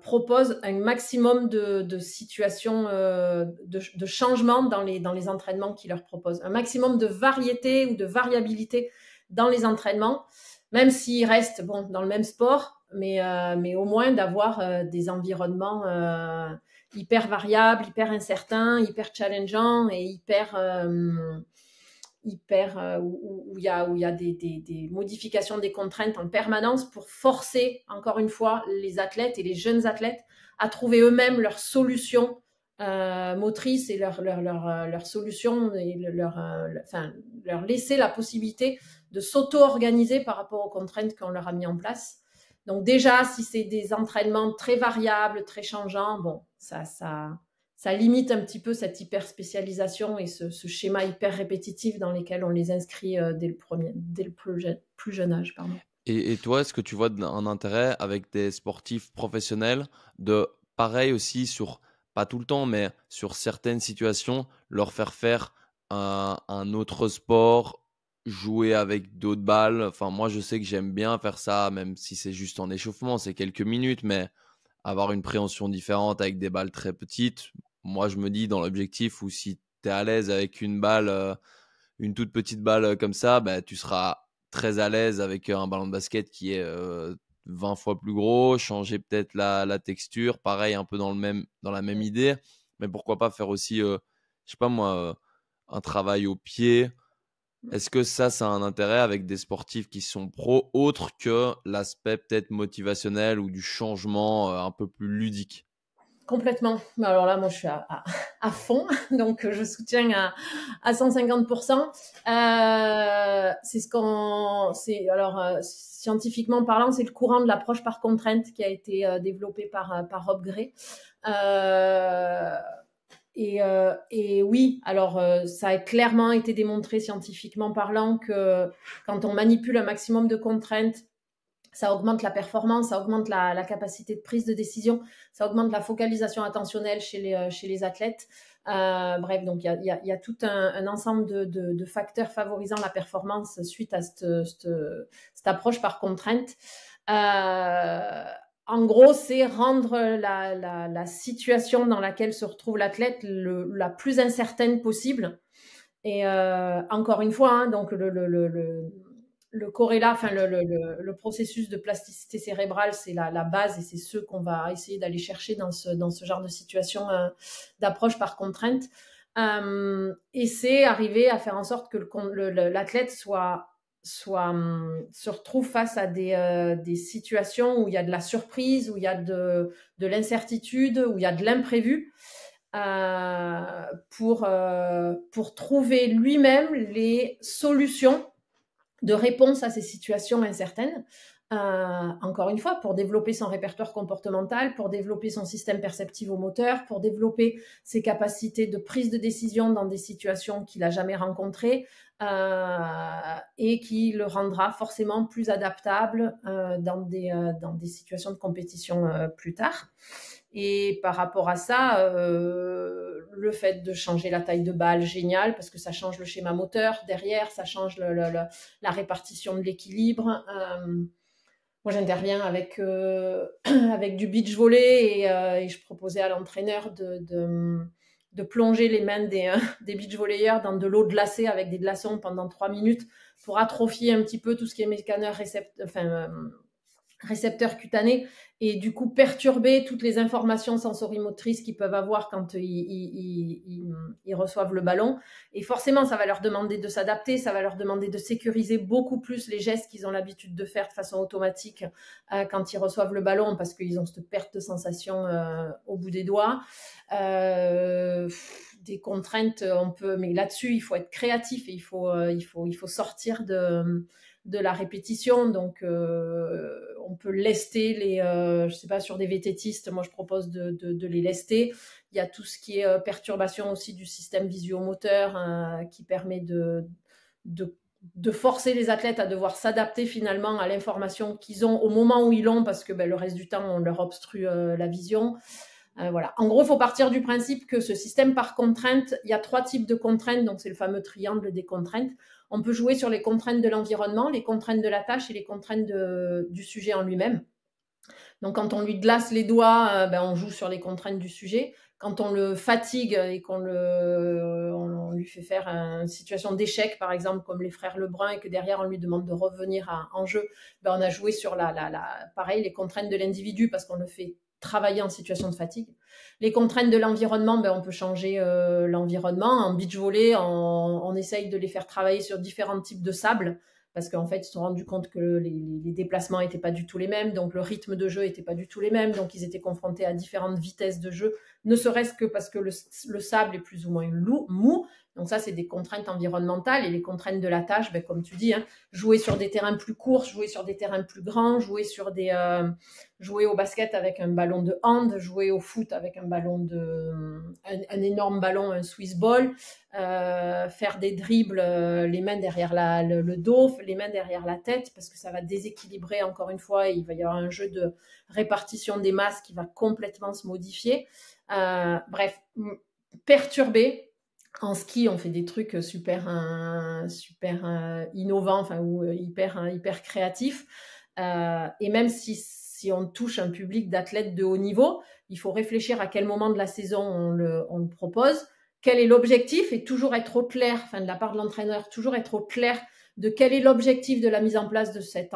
proposent un maximum de situations, de changements dans les entraînements qu'ils leur proposent. Un maximum de variété ou de variabilité dans les entraînements, même s'ils restent bon, dans le même sport, mais au moins d'avoir des environnements hyper variables, hyper incertains, hyper challengeants et hyper où il y a des modifications des contraintes en permanence pour forcer, encore une fois, les athlètes et les jeunes athlètes à trouver eux-mêmes leurs solutions motrices et leurs solutions et leur laisser la possibilité de s'auto-organiser par rapport aux contraintes qu'on leur a mis en place. Donc déjà, si c'est des entraînements très variables, très changeants, bon, ça limite un petit peu cette hyper spécialisation et ce schéma hyper répétitif dans lesquels on les inscrit dès le plus jeune âge. Pardon. Et toi, est-ce que tu vois un intérêt avec des sportifs professionnels de, pareil aussi, sur, pas tout le temps, mais sur certaines situations, leur faire un autre sport, jouer avec d'autres balles? Enfin, moi, je sais que j'aime bien faire ça, même si c'est juste en échauffement, c'est quelques minutes, mais avoir une préhension différente avec des balles très petites. Moi, je me dis dans l'objectif où si tu es à l'aise avec une balle, une toute petite balle comme ça, bah, tu seras très à l'aise avec un ballon de basket qui est 20 fois plus gros, changer peut-être la texture, pareil, un peu dans la même idée. Mais pourquoi pas faire aussi, je sais pas moi, un travail au pied. Est-ce que ça a un intérêt avec des sportifs qui sont pros, autre que l'aspect peut-être motivationnel ou du changement un peu plus ludique? Complètement. Alors là, moi, je suis à fond, donc je soutiens à 150%. C'est ce scientifiquement parlant, c'est le courant de l'approche par contrainte qui a été développé par Rob Gray. Et oui, alors ça a clairement été démontré scientifiquement parlant que quand on manipule un maximum de contraintes, ça augmente la performance, ça augmente la capacité de prise de décision, ça augmente la focalisation attentionnelle chez les athlètes. Bref, donc il y a tout un ensemble de facteurs favorisant la performance suite à cette approche par contrainte. En gros, c'est rendre la situation dans laquelle se retrouve l'athlète la plus incertaine possible. Et encore une fois, hein, donc le corrélat, enfin le processus de plasticité cérébrale, c'est la base et c'est ce qu'on va essayer d'aller chercher dans ce genre de situation d'approche par contrainte. Et c'est arriver à faire en sorte que l'athlète se retrouve face à des situations où il y a de la surprise, où il y a de l'incertitude, où il y a de l'imprévu. Pour trouver lui-même les solutions de réponse à ces situations incertaines. Encore une fois, pour développer son répertoire comportemental, pour développer son système perceptivo-moteur, pour développer ses capacités de prise de décision dans des situations qu'il n'a jamais rencontrées et qui le rendra forcément plus adaptable dans des situations de compétition plus tard. Et par rapport à ça, le fait de changer la taille de balle, génial, parce que ça change le schéma moteur. Derrière, ça change la répartition de l'équilibre. Moi, j'interviens avec du beach volley et je proposais à l'entraîneur de plonger les mains des beach volleyeurs dans de l'eau glacée avec des glaçons pendant 3 minutes pour atrophier un petit peu tout ce qui est mécaneur récepteurs cutanés et du coup perturber toutes les informations sensorimotrices qu'ils peuvent avoir quand ils reçoivent le ballon. Et forcément, ça va leur demander de s'adapter, ça va leur demander de sécuriser beaucoup plus les gestes qu'ils ont l'habitude de faire de façon automatique quand ils reçoivent le ballon parce qu'ils ont cette perte de sensation au bout des doigts. Des contraintes, mais là-dessus, il faut être créatif et il faut sortir de la répétition. Donc, on peut lester je sais pas, sur des vététistes, moi je propose de les lester. Il y a tout ce qui est perturbation aussi du système visuomoteur qui permet de forcer les athlètes à devoir s'adapter finalement à l'information qu'ils ont au moment où ils l'ont, parce que le reste du temps, on leur obstrue la vision. Voilà. En gros, il faut partir du principe que ce système par contrainte, il y a 3 types de contraintes, donc c'est le fameux triangle des contraintes. On peut jouer sur les contraintes de l'environnement, les contraintes de la tâche et les contraintes du sujet en lui-même. Donc, quand on lui glace les doigts, on joue sur les contraintes du sujet. Quand on le fatigue et qu'on on lui fait faire une situation d'échec, par exemple, comme les frères Lebrun, et que derrière, on lui demande de revenir en jeu, on a joué sur pareil, les contraintes de l'individu parce qu'on le fait travailler en situation de fatigue. Les contraintes de l'environnement, on peut changer l'environnement. En beach volley, on essaye de les faire travailler sur différents types de sable, parce qu'en fait, ils se sont rendus compte que les déplacements n'étaient pas du tout les mêmes, donc le rythme de jeu n'était pas du tout les mêmes, donc ils étaient confrontés à différentes vitesses de jeu, ne serait-ce que parce que le sable est plus ou moins mou. Donc ça, c'est des contraintes environnementales. Et les contraintes de la tâche, comme tu dis, jouer sur des terrains plus courts, jouer sur des terrains plus grands, jouer au basket avec un ballon de hand, jouer au foot avec un énorme ballon, un Swiss ball, faire des dribbles, les mains derrière le dos, les mains derrière la tête, parce que ça va déséquilibrer encore une fois, et il va y avoir un jeu de répartition des masses qui va complètement se modifier. Bref, perturber. En ski, on fait des trucs super innovants, ou hyper créatifs. Et même si on touche un public d'athlètes de haut niveau, il faut réfléchir à quel moment de la saison on le propose, quel est l'objectif, et toujours être au clair, de la part de l'entraîneur, toujours être au clair de quel est l'objectif de la mise en place de cet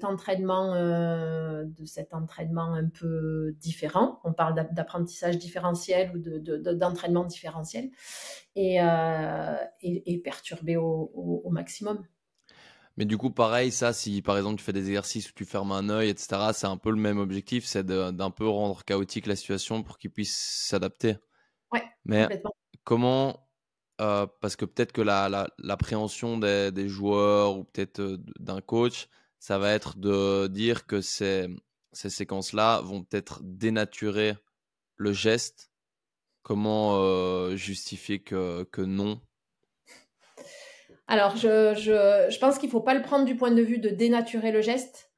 entraînement un peu différent. On parle d'apprentissage différentiel ou d'entraînement différentiel, et perturber au maximum. Mais du coup, pareil, ça, si par exemple tu fais des exercices où tu fermes un œil, etc., c'est un peu le même objectif, c'est d'un peu rendre chaotique la situation pour qu'ils puissent s'adapter. Ouais, Mais complètement. comment, parce que peut-être que l'appréhension des joueurs ou peut-être d'un coach, ça va être de dire que ces séquences-là vont peut-être dénaturer le geste. Comment justifier que non? Alors, je pense qu'il ne faut pas le prendre du point de vue de dénaturer le geste,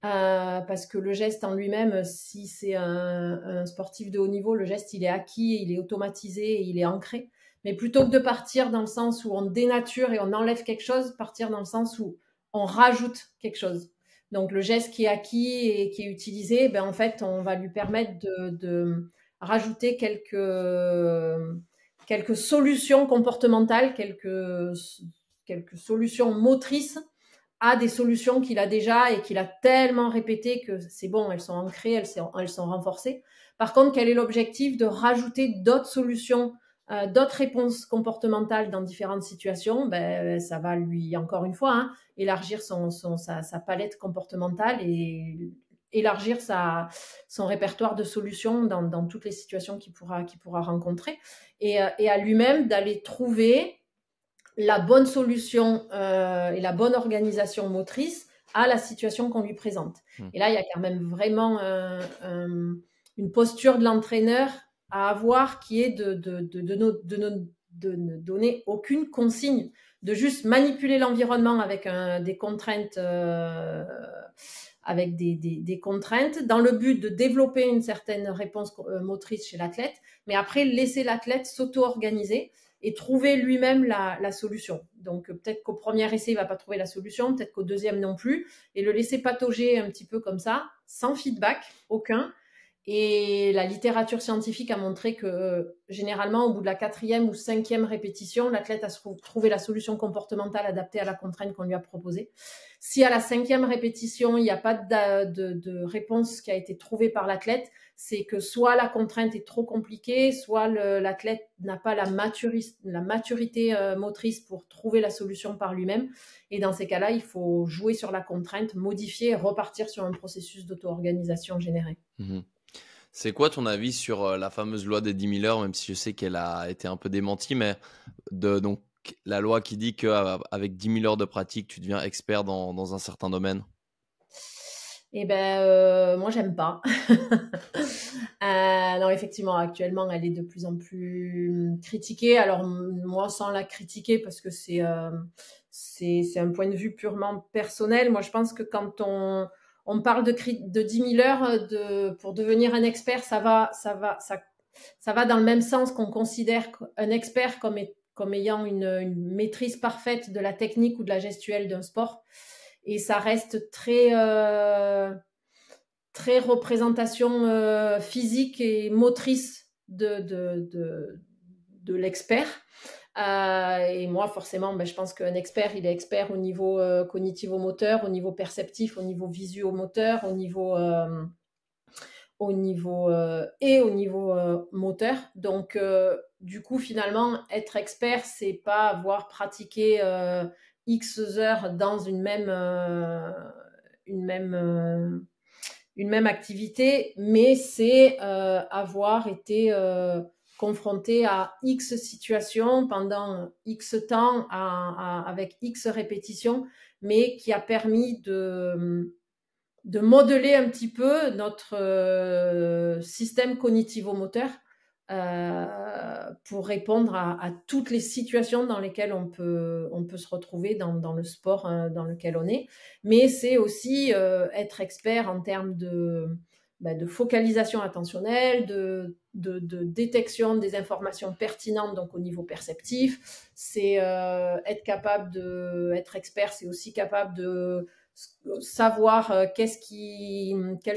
parce que le geste en lui-même, si c'est un sportif de haut niveau, le geste, il est acquis, il est automatisé, il est ancré. Mais plutôt que de partir dans le sens où on dénature et on enlève quelque chose, partir dans le sens où on rajoute quelque chose. Donc, le geste qui est acquis et qui est utilisé, en fait, on va lui permettre de rajouter quelques solutions comportementales, quelques solutions motrices à des solutions qu'il a déjà et qu'il a tellement répétées que c'est bon, elles sont ancrées, elles sont renforcées. Par contre, quel est l'objectif de rajouter d'autres solutions, d'autres réponses comportementales dans différentes situations? Ça va lui, encore une fois, élargir sa palette comportementale et élargir son répertoire de solutions dans toutes les situations qu'il pourra rencontrer. Et à lui-même d'aller trouver la bonne solution et la bonne organisation motrice à la situation qu'on lui présente. Et là, il y a quand même vraiment une posture de l'entraîneur à avoir qui est de ne donner aucune consigne, de juste manipuler l'environnement avec des contraintes, des contraintes, dans le but de développer une certaine réponse motrice chez l'athlète, mais après laisser l'athlète s'auto-organiser et trouver lui-même la solution. Donc, peut-être qu'au premier essai, il ne va pas trouver la solution, peut-être qu'au deuxième non plus, et le laisser patauger un petit peu comme ça, sans feedback aucun. Et la littérature scientifique a montré que généralement, au bout de la 4e ou 5e répétition, l'athlète a trouvé la solution comportementale adaptée à la contrainte qu'on lui a proposée. Si à la 5e répétition, il n'y a pas de réponse qui a été trouvée par l'athlète, c'est que soit la contrainte est trop compliquée, soit l'athlète n'a pas la maturité motrice pour trouver la solution par lui-même. Et dans ces cas-là, il faut jouer sur la contrainte, modifier et repartir sur un processus d'auto-organisation généré. Mmh. C'est quoi ton avis sur la fameuse loi des 10 000 heures, même si je sais qu'elle a été un peu démentie, mais donc, la loi qui dit qu'avec 10 000 heures de pratique, tu deviens expert dans un certain domaine? Eh ben, moi, j'aime pas. Non, effectivement, actuellement, elle est de plus en plus critiquée. Alors, moi, sans la critiquer, parce que c'est un point de vue purement personnel. Moi, je pense que quand on parle de 10 000 heures pour devenir un expert, ça va dans le même sens qu'on considère un expert comme ayant une maîtrise parfaite de la technique ou de la gestuelle d'un sport. Et ça reste très représentation physique et motrice de l'expert. Et moi, forcément, je pense qu'un expert, il est expert au niveau cognitivo-moteur, au niveau perceptif, au niveau visuo-moteur, au niveau moteur. Donc, du coup, finalement, être expert, c'est pas avoir pratiqué X heures dans une même activité, mais c'est avoir été confronté à X situations pendant X temps, avec X répétitions, mais qui a permis de modeler un petit peu notre système cognitivo-moteur pour répondre à toutes les situations dans lesquelles on peut se retrouver dans le sport dans lequel on est. Mais c'est aussi être expert en termes de focalisation attentionnelle, de détection des informations pertinentes, donc au niveau perceptif. C'est être expert, c'est aussi capable de savoir quels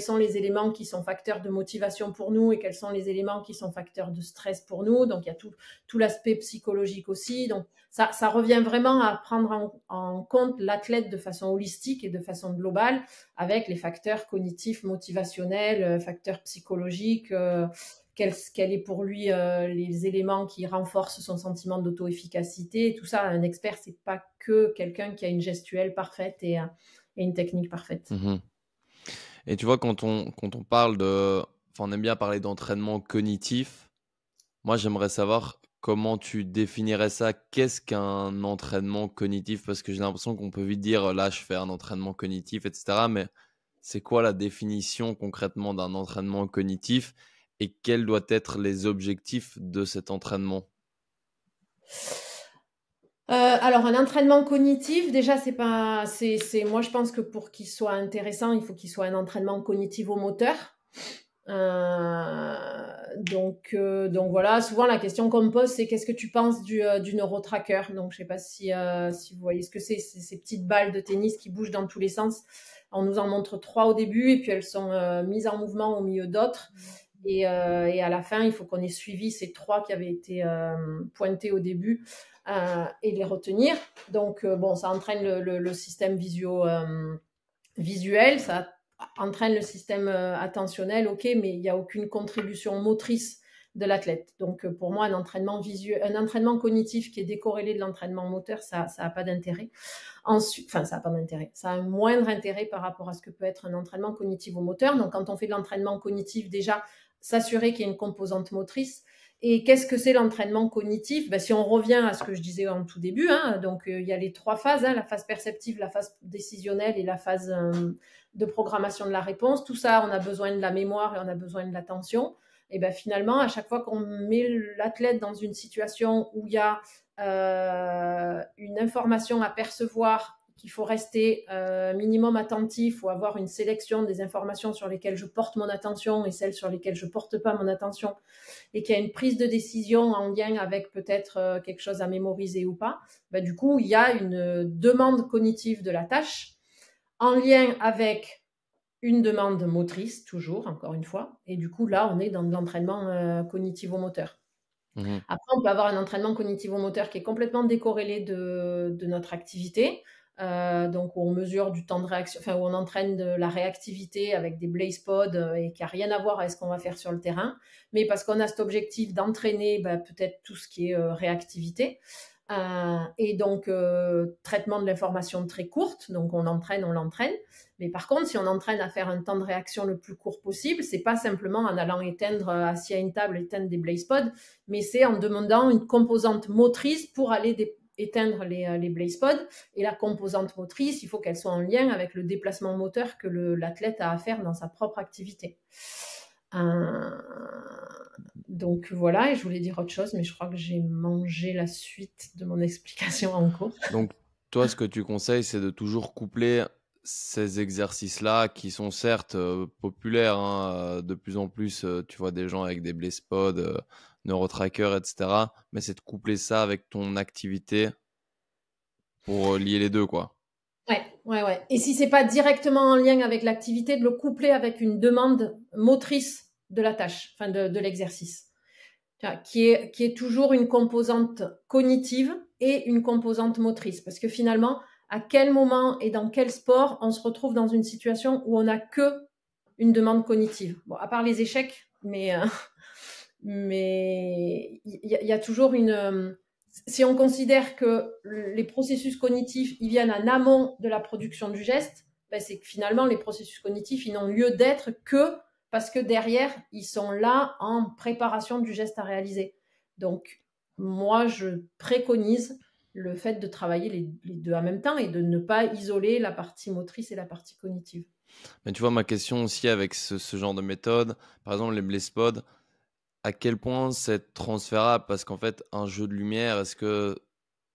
sont les éléments qui sont facteurs de motivation pour nous et quels sont les éléments qui sont facteurs de stress pour nous. Donc, il y a tout l'aspect psychologique aussi. Donc, ça revient vraiment à prendre en compte l'athlète de façon holistique et de façon globale avec les facteurs cognitifs, motivationnels, facteurs psychologiques, quels est pour lui les éléments qui renforcent son sentiment d'auto-efficacité. Tout ça, un expert, c'est pas que quelqu'un qui a une gestuelle parfaite et une technique parfaite. Et tu vois, quand on parle enfin, on aime bien parler d'entraînement cognitif. Moi, j'aimerais savoir comment tu définirais ça. Qu'est-ce qu'un entraînement cognitif? Parce que j'ai l'impression qu'on peut vite dire, là, je fais un entraînement cognitif, etc. Mais c'est quoi la définition concrètement d'un entraînement cognitif et quels doivent être les objectifs de cet entraînement? Alors, un entraînement cognitif, déjà, moi, je pense que pour qu'il soit intéressant, il faut qu'il soit un entraînement cognitivo-moteur. Donc voilà, souvent la question qu'on me pose, c'est qu'est-ce que tu penses du neurotracker? Donc, je sais pas si vous voyez ce que c'est ces petites balles de tennis qui bougent dans tous les sens. On nous en montre 3 au début et puis elles sont mises en mouvement au milieu d'autres. Et à la fin, il faut qu'on ait suivi ces 3 qui avaient été pointés au début et les retenir. Donc, ça entraîne le système visuel, ça entraîne le système attentionnel, ok, mais il n'y a aucune contribution motrice de l'athlète. Donc, pour moi, un entraînement cognitif qui est décorrélé de l'entraînement moteur, ça n'a pas d'intérêt. Ça n'a pas d'intérêt. Ça a un moindre intérêt par rapport à ce que peut être un entraînement cognitivo-moteur. Donc, quand on fait de l'entraînement cognitif, déjà, s'assurer qu'il y ait une composante motrice. Et qu'est-ce que c'est l'entraînement cognitif? Si on revient à ce que je disais en tout début, donc il y a les 3 phases, la phase perceptive, la phase décisionnelle et la phase de programmation de la réponse. Tout ça, on a besoin de la mémoire et on a besoin de l'attention. Et finalement, à chaque fois qu'on met l'athlète dans une situation où il y a une information à percevoir, qu'il faut rester minimum attentif ou avoir une sélection des informations sur lesquelles je porte mon attention et celles sur lesquelles je ne porte pas mon attention, et qu'il y a une prise de décision en lien avec peut-être quelque chose à mémoriser ou pas, du coup, il y a une demande cognitive de la tâche en lien avec une demande motrice, toujours, encore une fois. Et du coup, là, on est dans de l'entraînement cognitivo-moteur. Après, on peut avoir un entraînement cognitivo-moteur qui est complètement décorrélé de notre activité. Donc, où on mesure du temps de réaction, où on entraîne de la réactivité avec des blaze pods et qui n'a rien à voir avec ce qu'on va faire sur le terrain. Mais parce qu'on a cet objectif d'entraîner peut-être tout ce qui est réactivité. Et donc, traitement de l'information très courte. Donc, on l'entraîne. Mais par contre, si on entraîne à faire un temps de réaction le plus court possible, c'est pas simplement en allant assis à une table, éteindre des blaze pods, mais c'est en demandant une composante motrice pour aller éteindre les blaze pods. Et la composante motrice, il faut qu'elle soit en lien avec le déplacement moteur que l'athlète a à faire dans sa propre activité. Donc voilà, et je voulais dire autre chose, mais je crois que j'ai mangé la suite de mon explication en cours. Donc, toi, ce que tu conseilles, c'est de toujours coupler ces exercices-là qui sont certes populaires, hein, de plus en plus, tu vois des gens avec des blaze pods, NeuroTracker, etc. Mais c'est de coupler ça avec ton activité pour lier les deux, quoi. Ouais. Et si c'est pas directement en lien avec l'activité, de le coupler avec une demande motrice de la tâche, enfin de l'exercice, qui est toujours une composante cognitive et une composante motrice. Parce que finalement, à quel moment et dans quel sport on se retrouve dans une situation où on n'a que une demande cognitive. Bon, à part les échecs, mais il y a toujours une... Si on considère que les processus cognitifs, ils viennent en amont de la production du geste, ben c'est que finalement, les processus cognitifs, ils n'ont lieu d'être que parce que derrière, ils sont là en préparation du geste à réaliser. Donc, moi, je préconise le fait de travailler les deux en même temps et de ne pas isoler la partie motrice et la partie cognitive. Mais tu vois, ma question aussi avec ce genre de méthode, par exemple les blaze pods, à quel point c'est transférable? Parce qu'en fait, un jeu de lumière, est-ce que,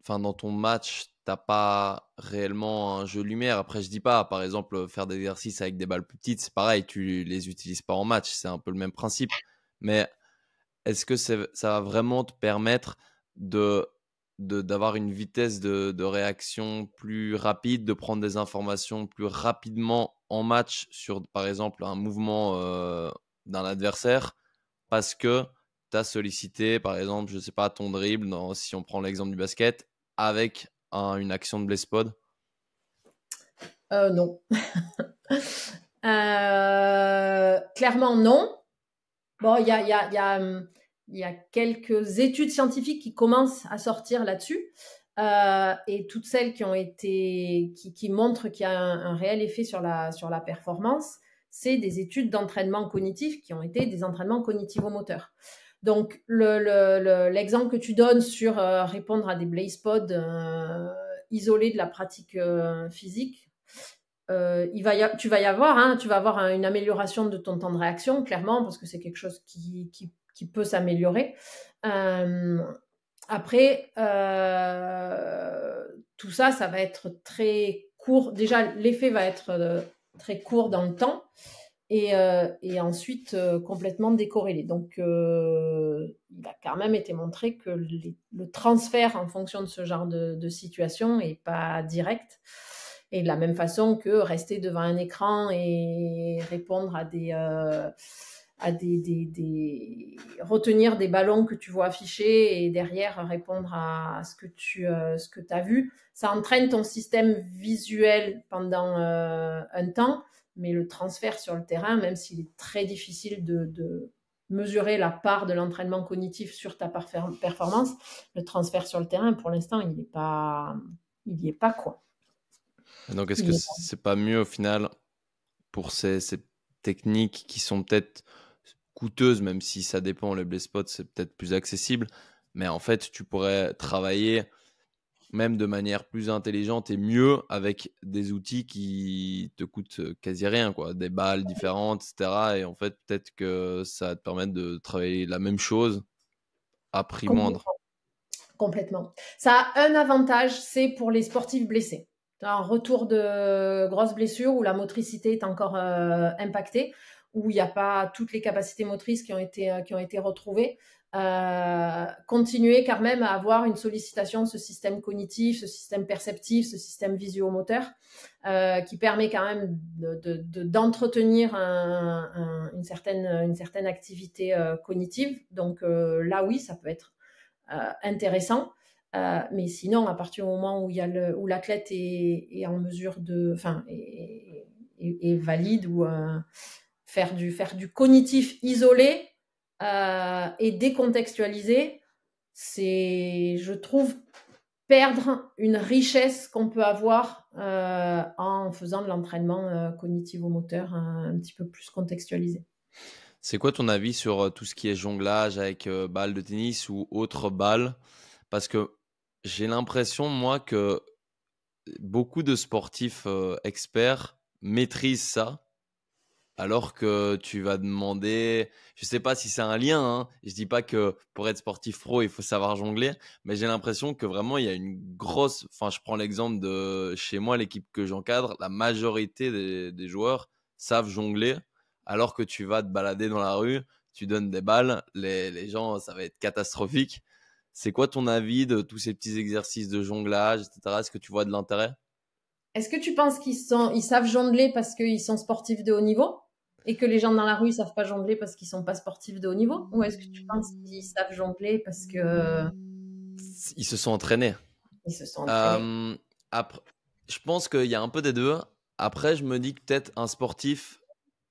enfin, dans ton match, t'as pas réellement un jeu de lumière? Après, je dis pas, par exemple, faire des exercices avec des balles plus petites, c'est pareil, tu les utilises pas en match, c'est un peu le même principe. Mais est-ce que ça va vraiment te permettre de, d'avoir une vitesse de réaction plus rapide, de prendre des informations plus rapidement en match sur, par exemple, un mouvement d'un adversaire? Parce que tu as sollicité, par exemple, je sais pas, ton dribble, si on prend l'exemple du basket, avec une action de blaze pod? Non. Clairement, non. Bon, il y a quelques études scientifiques qui commencent à sortir là-dessus. Et toutes celles qui montrent qu'il y a un réel effet sur la performance, c'est des études d'entraînement cognitif qui ont été des entraînements cognitivo-moteurs. Donc, l'exemple que tu donnes sur répondre à des blaze pods isolés de la pratique physique, tu vas avoir une amélioration de ton temps de réaction, clairement, parce que c'est quelque chose qui peut s'améliorer. Après, tout ça, ça va être très court. Déjà, l'effet va être très court dans le temps et ensuite complètement décorrélé. Donc, il a quand même été montré que le transfert en fonction de ce genre de situation n'est pas direct. Et de la même façon que rester devant un écran et répondre à retenir des ballons que tu vois affichés et derrière répondre à ce que tu as vu, ça entraîne ton système visuel pendant un temps, mais le transfert sur le terrain, même s'il est très difficile de mesurer la part de l'entraînement cognitif sur ta performance, le transfert sur le terrain, pour l'instant, il n'y est pas quoi. Donc, est-ce que c'est pas mieux au final pour ces techniques qui sont peut-être coûteuses, même si ça dépend, les blaze pods, c'est peut-être plus accessible, mais en fait, tu pourrais travailler même de manière plus intelligente et mieux avec des outils qui te coûtent quasi rien, quoi, des balles différentes, etc. Et en fait, peut-être que ça va te permettre de travailler la même chose à prix moindre. Complètement. Ça a un avantage, c'est pour les sportifs blessés. Un retour de grosses blessures où la motricité est encore impactée, où il n'y a pas toutes les capacités motrices qui ont été retrouvées. Continuer quand même à avoir une sollicitation, ce système cognitif, ce système perceptif, ce système visio-moteur, qui permet quand même d'entretenir une certaine activité cognitive. Donc là, oui, ça peut être intéressant. Mais sinon, à partir du moment où l'athlète est en mesure est valide ou faire du cognitif isolé et décontextualisé, c'est, je trouve, perdre une richesse qu'on peut avoir en faisant de l'entraînement cognitivo-moteur un petit peu plus contextualisé. C'est quoi ton avis sur tout ce qui est jonglage avec balles de tennis ou autres balles? Parce que j'ai l'impression, moi, que beaucoup de sportifs experts maîtrisent ça. Alors que tu vas demander, je sais pas si c'est un lien, hein. Je dis pas que pour être sportif pro, il faut savoir jongler, mais j'ai l'impression que vraiment il y a une grosse, enfin je prends l'exemple de chez moi, l'équipe que j'encadre, la majorité des joueurs savent jongler, alors que tu vas te balader dans la rue, tu donnes des balles, les gens, ça va être catastrophique. C'est quoi ton avis de tous ces petits exercices de jonglage, etc. Est-ce que tu vois de l'intérêt? Est-ce que tu penses ils savent jongler parce qu'ils sont sportifs de haut niveau et que les gens dans la rue, ils savent pas jongler parce qu'ils sont pas sportifs de haut niveau? Ou est-ce que tu penses qu'ils savent jongler parce que Ils se sont entraînés. ils se sont entraînés? Euh, après, je pense qu'il y a un peu des deux. Après, je me dis que peut-être un sportif,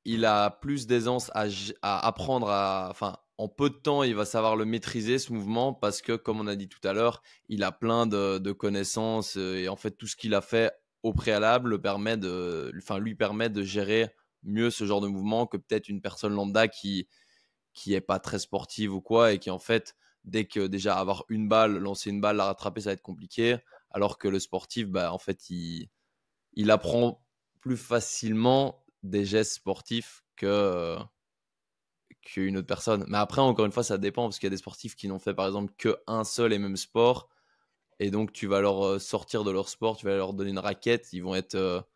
il a plus d'aisance à apprendre enfin, en peu de temps, il va savoir le maîtriser, ce mouvement, parce que, comme on a dit tout à l'heure, il a plein de connaissances et en fait, tout ce qu'il a fait au préalable lui permet de gérer mieux ce genre de mouvement que peut-être une personne lambda qui est pas très sportive ou quoi et qui en fait dès que déjà avoir une balle, lancer une balle, la rattraper, ça va être compliqué. Alors que le sportif, bah, en fait, il apprend plus facilement des gestes sportifs qu'une autre personne. Mais après, encore une fois, ça dépend parce qu'il y a des sportifs qui n'ont fait par exemple qu'un seul et même sport. Et donc, tu vas leur sortir de leur sport, tu vas leur donner une raquette, ils vont être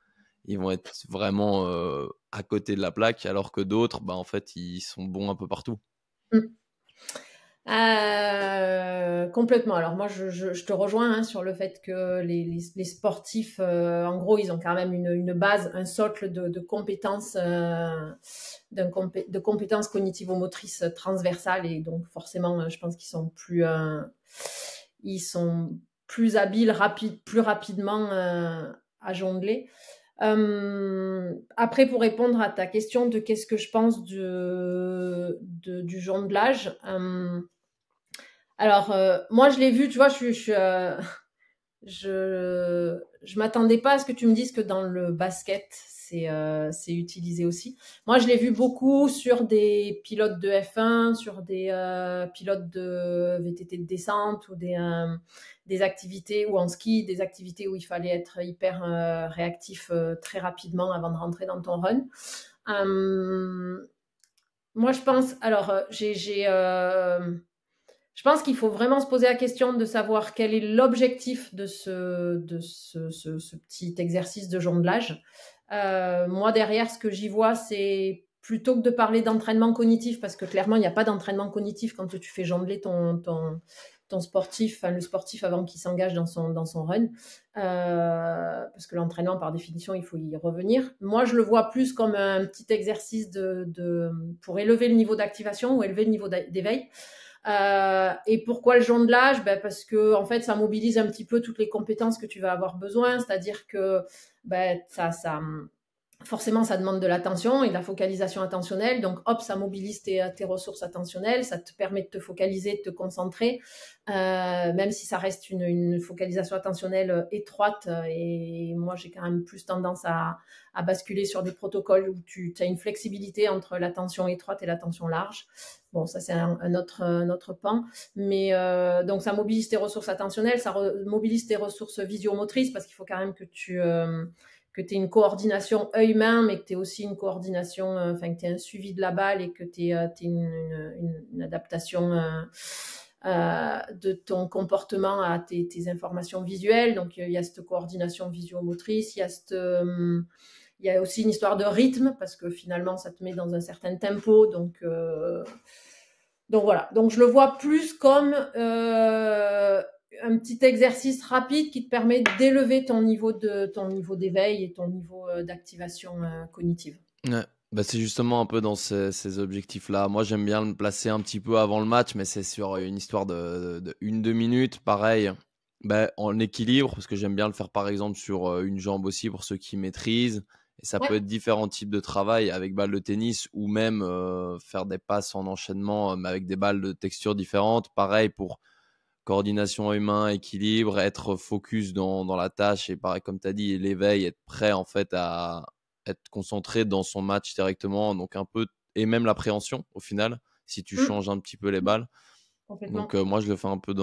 vraiment à côté de la plaque, alors que d'autres, bah, en fait, ils sont bons un peu partout. Mm. Complètement. Alors moi, je te rejoins hein, sur le fait que les sportifs, en gros, ils ont quand même une base, un socle de compétences, de compétences cognitivo-motrices transversales et donc forcément, je pense ils sont plus habiles, plus rapidement à jongler. Après, pour répondre à ta question de qu'est-ce que je pense du jonglage, alors moi je l'ai vu, tu vois, je m'attendais pas à ce que tu me dises que dans le basket c'est utilisé aussi. Moi je l'ai vu beaucoup sur des pilotes de F1, sur des pilotes de VTT de descente ou des activités ou en ski, des activités où il fallait être hyper réactif très rapidement avant de rentrer dans ton run. Moi je pense, alors je pense qu'il faut vraiment se poser la question de savoir quel est l'objectif de ce petit exercice de jonglage. Moi, derrière, ce que j'y vois, c'est plutôt que de parler d'entraînement cognitif, parce que clairement, il n'y a pas d'entraînement cognitif quand tu fais jongler ton sportif, enfin, le sportif avant qu'il s'engage dans son run. Parce que l'entraînement, par définition, il faut y revenir. Moi, je le vois plus comme un petit exercice pour élever le niveau d'activation ou élever le niveau d'éveil. Et pourquoi le jonglage? Parce que en fait, ça mobilise un petit peu toutes les compétences que tu vas avoir besoin, c'est-à-dire que forcément, ça demande de l'attention et de la focalisation attentionnelle. Donc, hop, ça mobilise tes ressources attentionnelles, ça te permet de te focaliser, de te concentrer, même si ça reste une focalisation attentionnelle étroite. Et moi, j'ai quand même plus tendance à basculer sur des protocoles où tu as une flexibilité entre l'attention étroite et l'attention large. Bon, ça, c'est un autre pan. Mais donc, ça mobilise tes ressources attentionnelles, ça mobilise tes ressources visio-motrices parce qu'il faut quand même que tu aies une coordination œil-main, mais que tu aies aussi une coordination, enfin, que tu aies un suivi de la balle et que tu aies une adaptation de ton comportement à tes informations visuelles. Donc, il y a cette coordination visio-motrice, il y a aussi une histoire de rythme, parce que finalement, ça te met dans un certain tempo. Donc voilà. Donc, je le vois plus comme un petit exercice rapide qui te permet d'élever ton niveau d'éveil et ton niveau d'activation cognitive. Ouais. Bah, c'est justement un peu dans ces objectifs-là. Moi, j'aime bien me placer un petit peu avant le match, mais c'est sur une histoire de 1-2 minutes. Pareil, bah, en équilibre, parce que j'aime bien le faire par exemple sur une jambe aussi pour ceux qui maîtrisent. Et ça peut Ouais. être différents types de travail avec balle de tennis ou même faire des passes en enchaînement mais avec des balles de texture différentes. Pareil pour coordination humain, équilibre, être focus dans la tâche et pareil comme tu as dit, l'éveil, être prêt en fait à être concentré dans son match directement, donc un peu et même l'appréhension au final si tu Mmh. changes un petit peu les balles. Donc Complètement. moi je le fais un peu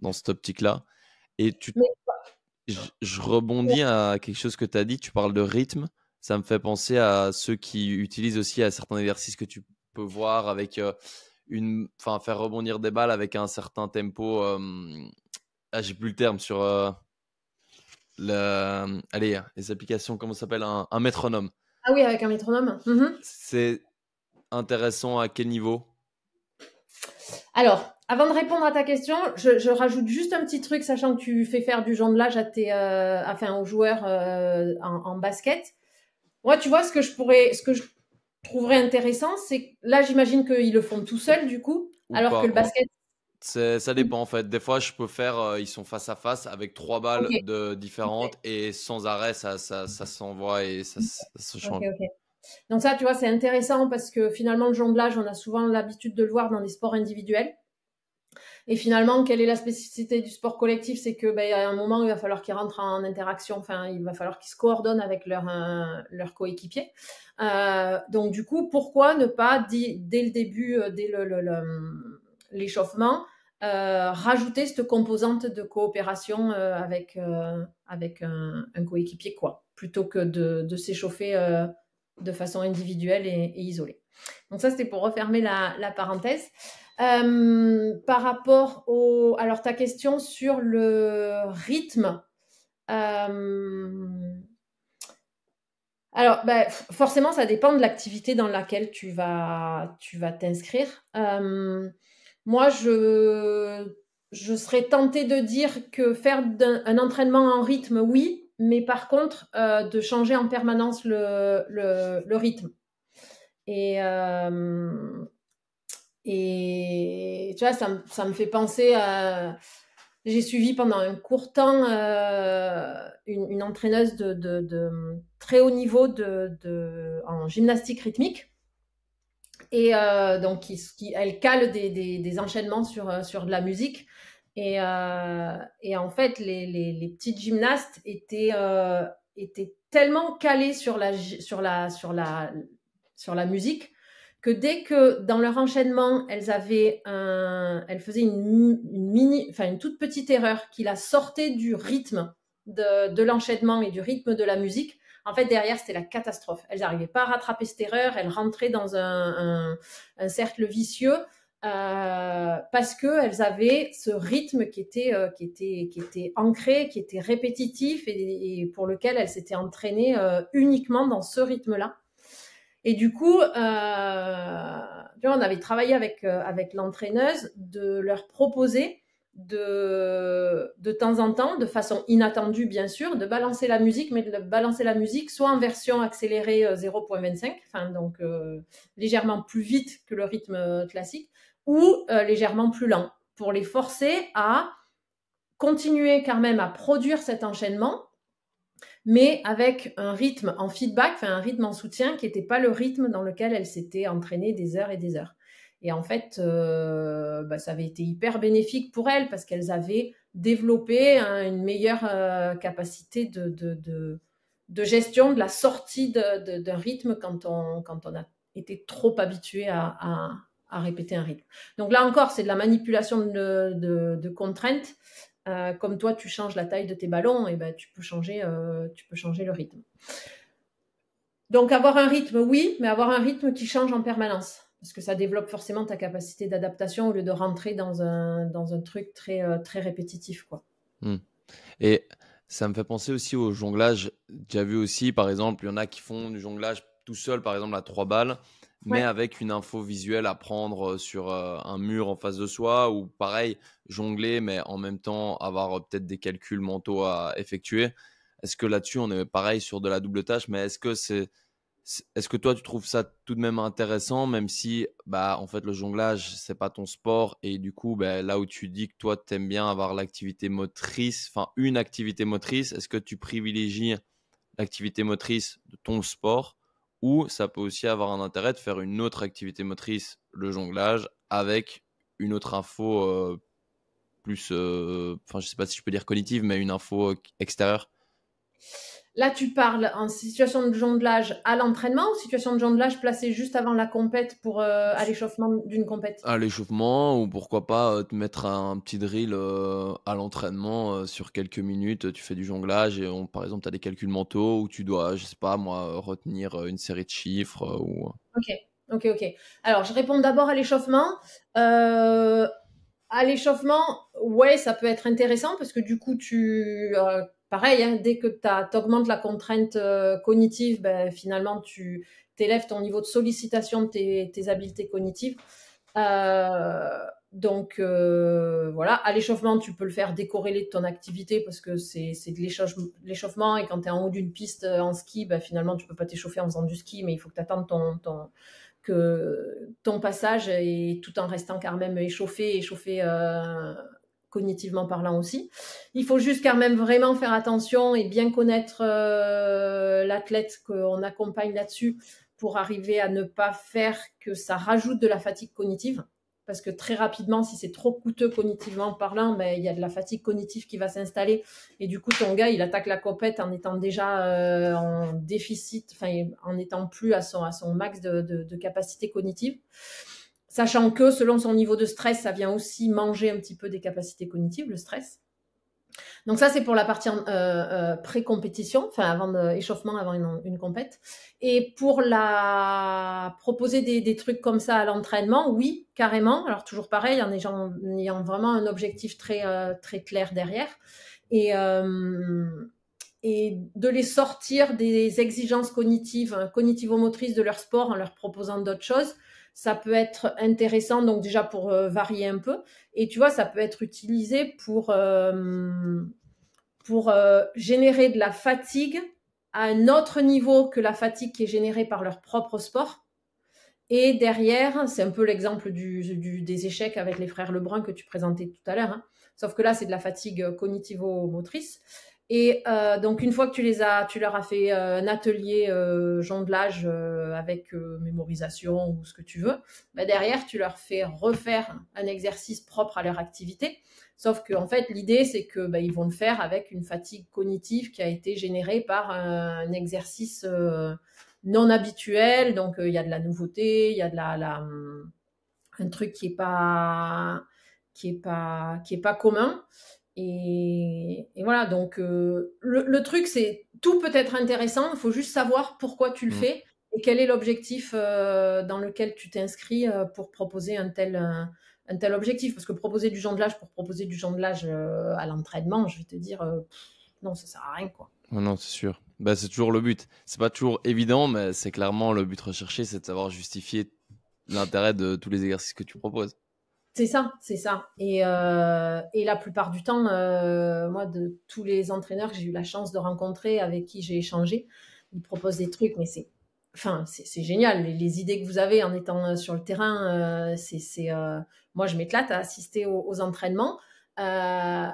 dans cette optique-là. Et Mais je rebondis à quelque chose que tu as dit, tu parles de rythme. Ça me fait penser à ceux qui utilisent aussi à certains exercices que tu peux voir avec faire rebondir des balles avec un certain tempo. J'ai plus le terme sur allez, les applications, comment ça s'appelle, un métronome. ah oui, avec un métronome. C'est intéressant à quel niveau? Alors, avant de répondre à ta question, je rajoute juste un petit truc, sachant que tu fais faire du jonglage aux joueurs en basket. Moi, tu vois, ce que je trouverais intéressant, c'est que là, j'imagine qu'ils le font tout seuls, du coup, Ou alors que pas? le basket. Ça dépend en fait. Des fois, je peux faire, ils sont face à face avec 3 balles Ok, différentes et sans arrêt, ça s'envoie et ça se ok, change. ok. Donc ça, tu vois, c'est intéressant parce que finalement, le jonglage, on a souvent l'habitude de le voir dans des sports individuels. Et finalement, quelle est la spécificité du sport collectif? C'est que, ben, à un moment, il va falloir qu'ils rentrent en interaction. Enfin, il va falloir qu'ils se coordonnent avec leur coéquipier. Donc, du coup, pourquoi ne pas, dès le début, dès l'échauffement, rajouter cette composante de coopération avec un coéquipier, quoi, plutôt que de s'échauffer de façon individuelle et isolée. Donc ça, c'était pour refermer la parenthèse. Par rapport alors ta question sur le rythme. Alors, ben, forcément, ça dépend de l'activité dans laquelle tu vas t'inscrire. Moi, je serais tentée de dire que faire un entraînement en rythme, oui, mais par contre, de changer en permanence le rythme. Et, et tu vois, ça me fait penser à. J'ai suivi pendant un court temps une entraîneuse de très haut niveau en gymnastique rythmique. Et donc, elle cale des enchaînements sur de la musique. Et en fait, les petites gymnastes étaient tellement calées sur la musique que dès que dans leur enchaînement, elles faisaient une toute petite erreur qui la sortait du rythme de l'enchaînement et du rythme de la musique, en fait, derrière, c'était la catastrophe. Elles n'arrivaient pas à rattraper cette erreur, elles rentraient dans un cercle vicieux parce qu'elles avaient ce rythme qui était ancré, qui était répétitif et pour lequel elles s'étaient entraînées uniquement dans ce rythme-là. Et du coup, on avait travaillé avec l'entraîneuse de leur proposer de temps en temps, de façon inattendue bien sûr, de balancer la musique, mais de balancer la musique soit en version accélérée 0.25, enfin donc légèrement plus vite que le rythme classique, ou légèrement plus lent, pour les forcer à continuer quand même à produire cet enchaînement, mais avec un rythme en feedback, enfin un rythme en soutien qui n'était pas le rythme dans lequel elle s'était entraînée des heures et des heures. Et en fait, ça avait été hyper bénéfique pour elles parce qu'elles avaient développé une meilleure capacité de gestion de la sortie d'un rythme quand on a été trop habitué à répéter un rythme. Donc là encore, c'est de la manipulation de contraintes. Comme toi, tu changes la taille de tes ballons, et ben, tu peux changer le rythme. Donc avoir un rythme, oui, mais avoir un rythme qui change en permanence. Parce que ça développe forcément ta capacité d'adaptation au lieu de rentrer dans un truc très répétitif, quoi. Et ça me fait penser aussi au jonglage. J'ai vu aussi, par exemple, il y en a qui font du jonglage tout seul, par exemple, à 3 balles, mais Ouais. avec une info visuelle à prendre sur un mur en face de soi, ou pareil, jongler, mais en même temps avoir peut-être des calculs mentaux à effectuer. Est-ce que là-dessus, on est pareil sur de la double tâche, mais est-ce que toi, tu trouves ça tout de même intéressant, même si, bah, en fait, le jonglage, c'est pas ton sport, et du coup, bah, là où tu dis que toi, tu aimes bien avoir l'activité motrice, enfin, une activité motrice, est-ce que tu privilégies l'activité motrice de ton sport, ou ça peut aussi avoir un intérêt de faire une autre activité motrice, le jonglage, avec une autre info plus, enfin, je sais pas si je peux dire cognitive, mais une info extérieure? Là, tu parles en situation de jonglage à l'entraînement ou situation de jonglage placée juste avant la compète pour à l'échauffement d'une compète? À l'échauffement ou pourquoi pas te mettre un petit drill à l'entraînement sur quelques minutes. Tu fais du jonglage et par exemple, tu as des calculs mentaux où tu dois, je sais pas moi, retenir une série de chiffres ou. Ok, ok, ok. Alors, je réponds d'abord à l'échauffement. Euh, À l'échauffement, ouais, ça peut être intéressant parce que du coup, pareil, hein, dès que tu augmentes la contrainte cognitive, ben, finalement, tu élèves ton niveau de sollicitation de tes habiletés cognitives. Donc, voilà, à l'échauffement, tu peux le faire décorréler de ton activité parce que c'est de l'échauffement et quand tu es en haut d'une piste en ski, ben, finalement, tu peux pas t'échauffer en faisant du ski, mais il faut que tu attendes que ton passage et tout en restant quand même échauffé cognitivement parlant aussi. Il faut juste quand même vraiment faire attention et bien connaître l'athlète qu'on accompagne là-dessus pour arriver à ne pas faire que ça rajoute de la fatigue cognitive. Parce que très rapidement, si c'est trop coûteux cognitivement parlant, ben, il y a de la fatigue cognitive qui va s'installer. Et du coup, ton gars, il attaque la compète en étant déjà en déficit, enfin, en étant plus à son max de capacité cognitive. Sachant que selon son niveau de stress, ça vient aussi manger un petit peu des capacités cognitives, le stress. Donc ça, c'est pour la partie pré-compétition, enfin avant échauffement, avant une compète. Et pour proposer des trucs comme ça à l'entraînement, oui, carrément. Alors toujours pareil, en ayant vraiment un objectif très clair derrière. Et, et de les sortir des exigences cognitives, cognitivo-motrices de leur sport en leur proposant d'autres choses. Ça peut être intéressant, donc déjà pour varier un peu. Et tu vois, ça peut être utilisé pour générer de la fatigue à un autre niveau que la fatigue qui est générée par leur propre sport. Et derrière, c'est un peu l'exemple des échecs avec les frères Lebrun que tu présentais tout à l'heure. Hein. Sauf que là, c'est de la fatigue cognitivo-motrice. Et donc, une fois que tu leur as fait un atelier jonglage avec mémorisation ou ce que tu veux, bah derrière, tu leur fais refaire un exercice propre à leur activité. Sauf que, en fait, l'idée, c'est que bah, ils vont le faire avec une fatigue cognitive qui a été générée par un exercice non habituel. Donc, il y a de la nouveauté, il y a un truc qui est pas commun. Et voilà, donc le truc, c'est tout peut être intéressant, il faut juste savoir pourquoi tu le Mm. fais et quel est l'objectif dans lequel tu t'inscris pour proposer un tel objectif. Parce que proposer du jonglage pour proposer du jonglage à l'entraînement, je vais te dire, non, ça sert à rien, quoi. Oh non, c'est sûr. Bah, c'est toujours le but. C'est pas toujours évident, mais c'est clairement le but recherché, c'est de savoir justifier l'intérêt de tous les exercices que tu proposes. C'est ça, c'est ça. Et la plupart du temps, moi, de tous les entraîneurs que j'ai eu la chance de rencontrer, avec qui j'ai échangé, ils proposent des trucs, mais c'est génial. Les idées que vous avez en étant sur le terrain, moi, je m'éclate à assister aux entraînements. Euh,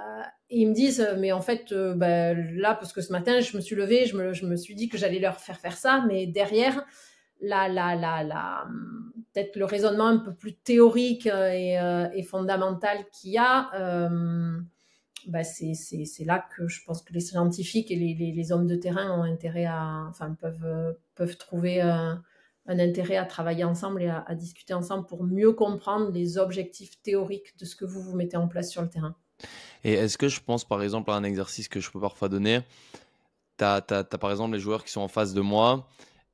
et ils me disent, mais en fait, ben, là, parce que ce matin, je me suis levée, je me suis dit que j'allais leur faire ça, mais derrière, peut-être le raisonnement un peu plus théorique et fondamental qu'il y a, bah c'est là que je pense que les scientifiques et les hommes de terrain ont intérêt peuvent trouver un intérêt à travailler ensemble et à discuter ensemble pour mieux comprendre les objectifs théoriques de ce que vous mettez en place sur le terrain. Et est-ce que je pense par exemple à un exercice que je peux parfois donner? T'as par exemple les joueurs qui sont en face de moi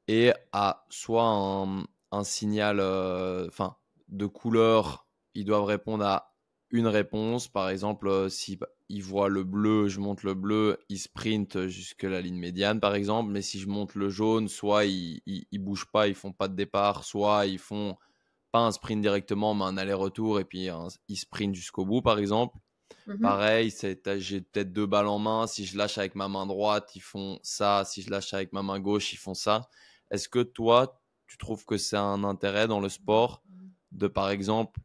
et à soit un signal de couleur, ils doivent répondre à une réponse. Par exemple, si ils voient le bleu, je monte le bleu, ils sprintent jusqu'à la ligne médiane, par exemple. Mais si je monte le jaune, soit ils bougent pas, ils font pas de départ, soit ils font pas un sprint directement, mais un aller-retour et puis ils sprintent jusqu'au bout, par exemple. Mhm. Pareil, j'ai peut-être deux balles en main. Si je lâche avec ma main droite, ils font ça. Si je lâche avec ma main gauche, ils font ça. Est-ce que toi, tu trouves que c'est un intérêt dans le sport de, par exemple,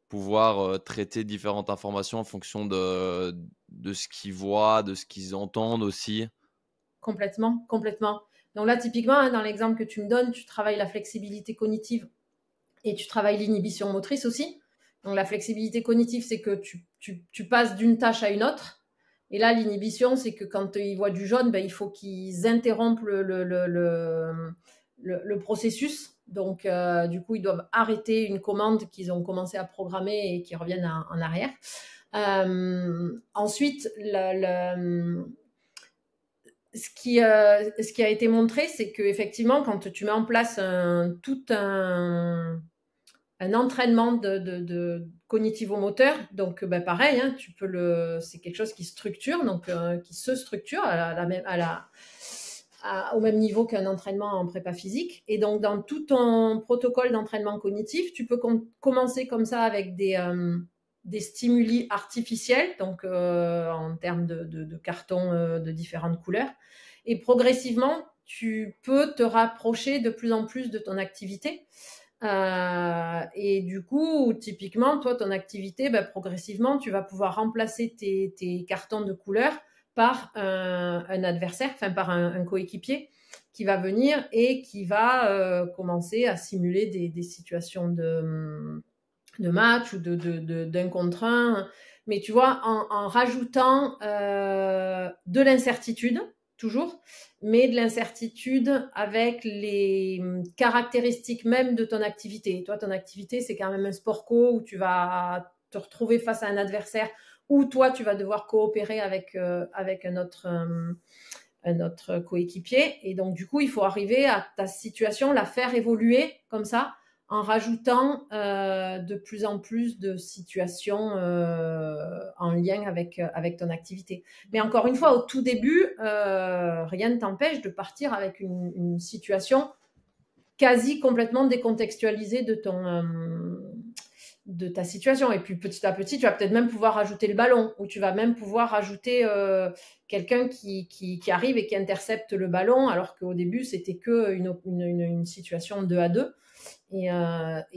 pouvoir traiter différentes informations en fonction de ce qu'ils voient, de ce qu'ils entendent aussi? Complètement, complètement. Donc là, typiquement, hein, dans l'exemple que tu me donnes, tu travailles la flexibilité cognitive et tu travailles l'inhibition motrice aussi. Donc la flexibilité cognitive, c'est que tu passes d'une tâche à une autre. Et là, l'inhibition, c'est que quand ils voient du jaune, ben, il faut qu'ils interrompent le processus. Donc, du coup, ils doivent arrêter une commande qu'ils ont commencé à programmer et qui reviennent en arrière. Ensuite, ce qui a été montré, c'est qu'effectivement, quand tu mets en place tout un entraînement de cognitivo-moteur, donc pareil, hein, c'est quelque chose qui structure, donc qui se structure au même niveau qu'un entraînement en prépa physique. Et donc, dans tout ton protocole d'entraînement cognitif, tu peux commencer comme ça avec des stimuli artificiels, donc en termes de cartons de différentes couleurs. Et progressivement, tu peux te rapprocher de plus en plus de ton activité. Et du coup, typiquement, toi, ton activité, progressivement, tu vas pouvoir remplacer tes cartons de couleurs par un adversaire, enfin par un coéquipier qui va venir et qui va commencer à simuler des situations de match ou d'un contre un. Mais tu vois, en rajoutant de l'incertitude, toujours, mais de l'incertitude avec les caractéristiques même de ton activité. Toi, ton activité, c'est quand même un sport co où tu vas te retrouver face à un adversaire où toi, tu vas devoir coopérer avec un autre coéquipier. Et donc, du coup, il faut arriver à ta situation, la faire évoluer comme ça, en rajoutant de plus en plus de situations en lien avec ton activité. Mais encore une fois, au tout début, rien ne t'empêche de partir avec une situation quasi complètement décontextualisée de ta situation. Et puis petit à petit, tu vas peut-être même pouvoir rajouter le ballon, ou tu vas même pouvoir rajouter quelqu'un qui arrive et qui intercepte le ballon, alors qu'au début, c'était qu'une situation 2 à 2. Et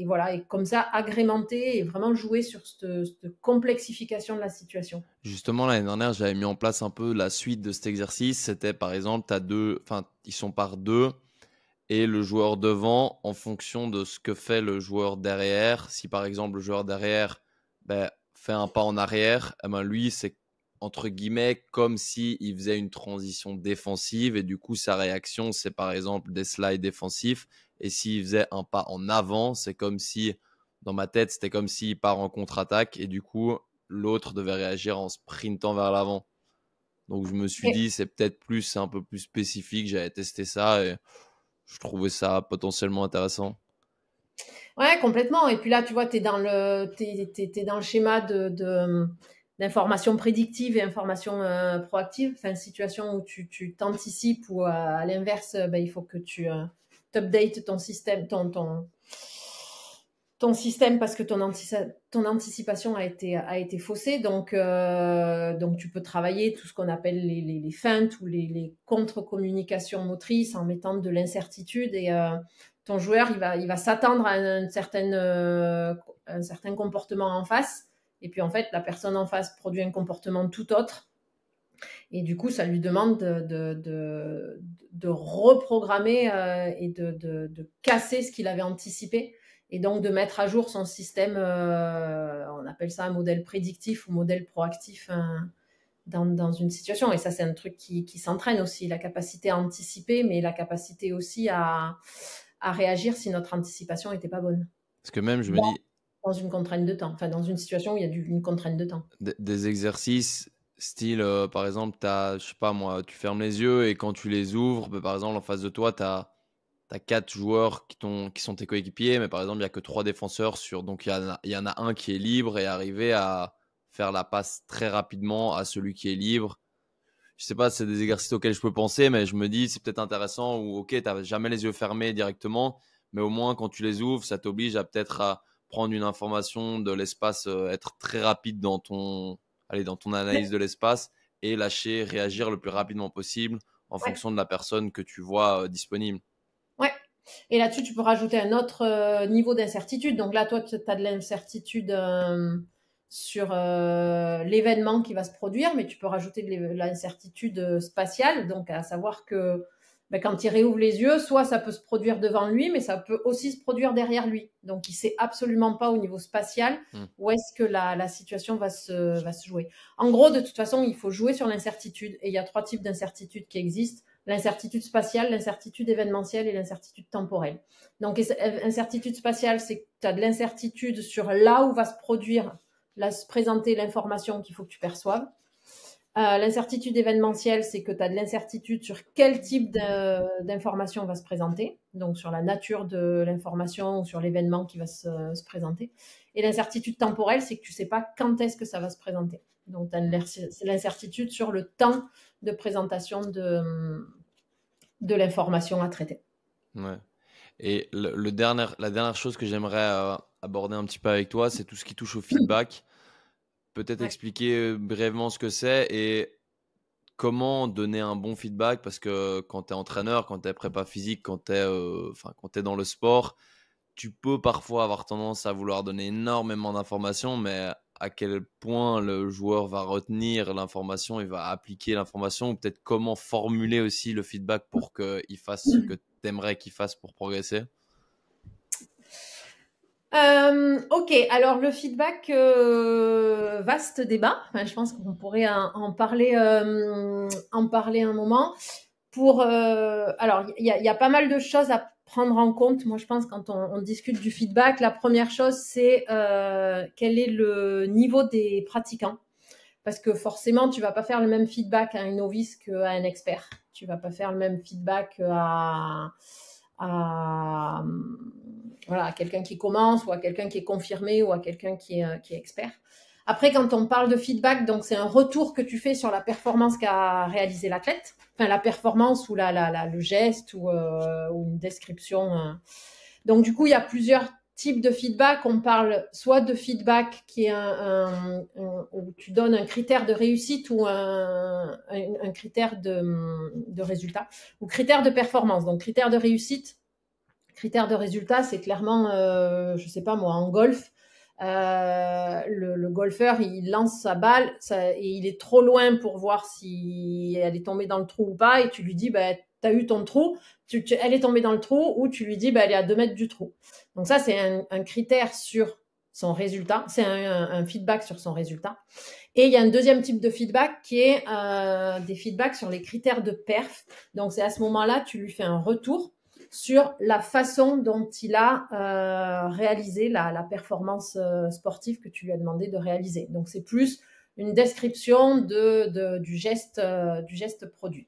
voilà, et comme ça, agrémenter et vraiment jouer sur cette complexification de la situation. Justement, l'année dernière, j'avais mis en place un peu la suite de cet exercice. C'était par exemple, ils sont par deux et le joueur devant, en fonction de ce que fait le joueur derrière. Si par exemple le joueur derrière fait un pas en arrière, lui, c'est entre guillemets comme s'il faisait une transition défensive et du coup, sa réaction, c'est par exemple des slides défensifs. Et s'il faisait un pas en avant, c'est comme si, dans ma tête, c'était comme s'il part en contre-attaque et du coup, l'autre devait réagir en sprintant vers l'avant. Donc, je me suis dit, c'est un peu plus spécifique. J'avais testé ça et je trouvais ça potentiellement intéressant. Ouais, complètement. Et puis là, tu vois, t'es dans le schéma d'information prédictive et information proactive. Enfin, situation où tu t'anticipes ou à l'inverse, il faut que tu updates ton système, ton système parce que ton anticipation a été faussée. Donc, tu peux travailler tout ce qu'on appelle les feintes ou les contre-communications motrices en mettant de l'incertitude et ton joueur, il va s'attendre à un certain comportement en face. Et puis, en fait, la personne en face produit un comportement tout autre. Et du coup, ça lui demande de reprogrammer et de casser ce qu'il avait anticipé. Et donc, de mettre à jour son système, on appelle ça un modèle prédictif ou modèle proactif dans une situation. Et ça, c'est un truc qui s'entraîne aussi, la capacité à anticiper, mais la capacité aussi à réagir si notre anticipation n'était pas bonne. Parce que même, je me dis, dans une contrainte de temps, enfin dans une situation où il y a une contrainte de temps. Des exercices style, par exemple, je sais pas moi, tu fermes les yeux et quand tu les ouvres, par exemple, en face de toi, tu as 4 joueurs qui sont tes coéquipiers, mais par exemple, il n'y a que 3 défenseurs donc il y en a un qui est libre et arriver à faire la passe très rapidement à celui qui est libre. Je sais pas, c'est des exercices auxquels je peux penser, mais je me dis, c'est peut-être intéressant ou ok, tu n'as jamais les yeux fermés directement, mais au moins quand tu les ouvres, ça t'oblige à peut-être à prendre une information de l'espace, être très rapide dans ton analyse de l'espace et lâcher, réagir le plus rapidement possible en fonction de la personne que tu vois disponible. Ouais. Et là-dessus, tu peux rajouter un autre niveau d'incertitude. Donc là, toi, tu as de l'incertitude sur l'événement qui va se produire, mais tu peux rajouter de l'incertitude spatiale, donc à savoir que ben, quand il réouvre les yeux, soit ça peut se produire devant lui, mais ça peut aussi se produire derrière lui. Donc, il ne sait absolument pas au niveau spatial où est-ce que la situation va se jouer. En gros, de toute façon, il faut jouer sur l'incertitude. Et il y a 3 types d'incertitudes qui existent. L'incertitude spatiale, l'incertitude événementielle et l'incertitude temporelle. Donc, incertitude spatiale, c'est que tu as de l'incertitude sur là où va se produire, se présenter l'information qu'il faut que tu perçoives. L'incertitude événementielle, c'est que tu as de l'incertitude sur quel type d'information va se présenter, donc sur la nature de l'information ou sur l'événement qui va se présenter. Et l'incertitude temporelle, c'est que tu ne sais pas quand est-ce que ça va se présenter. Donc, tu as l'incertitude sur le temps de présentation de l'information à traiter. Ouais. Et la dernière chose que j'aimerais aborder un petit peu avec toi, c'est tout ce qui touche au feedback. Peut-être expliquer brièvement ce que c'est et comment donner un bon feedback, parce que quand tu es entraîneur, quand tu es prépa physique, quand tu es dans le sport, tu peux parfois avoir tendance à vouloir donner énormément d'informations, mais à quel point le joueur va retenir l'information, il va appliquer l'information, ou peut-être comment formuler aussi le feedback pour qu'il fasse ce que tu aimerais qu'il fasse pour progresser. Ok, alors le feedback, vaste débat. Enfin, je pense qu'on pourrait en parler un moment. Alors, il y a pas mal de choses à prendre en compte. Moi, je pense quand on discute du feedback, la première chose, c'est quel est le niveau des pratiquants. Parce que forcément, tu vas pas faire le même feedback à un novice qu'à un expert. Tu vas pas faire le même feedback à quelqu'un qui commence ou à quelqu'un qui est confirmé ou à quelqu'un qui est expert. Après, quand on parle de feedback, donc c'est un retour que tu fais sur la performance qu'a réalisé l'athlète, enfin la performance ou le geste ou une description. Donc du coup, il y a plusieurs types de feedback. On parle soit de feedback qui est où tu donnes un critère de réussite ou un critère de résultat, ou critère de performance. Donc critère de réussite, critère de résultat, c'est clairement, je sais pas moi, en golf, le golfeur, il lance sa balle et il est trop loin pour voir si elle est tombée dans le trou ou pas, et tu lui dis, bah, tu as eu ton trou, elle est tombée dans le trou, ou tu lui dis, bah, elle est à 2 mètres du trou. Donc ça, c'est un critère sur son résultat, c'est un feedback sur son résultat. Et il y a un deuxième type de feedback qui est des feedbacks sur les critères de perf. Donc c'est à ce moment-là, tu lui fais un retour sur la façon dont il a réalisé la performance sportive que tu lui as demandé de réaliser. Donc, c'est plus une description du geste produit.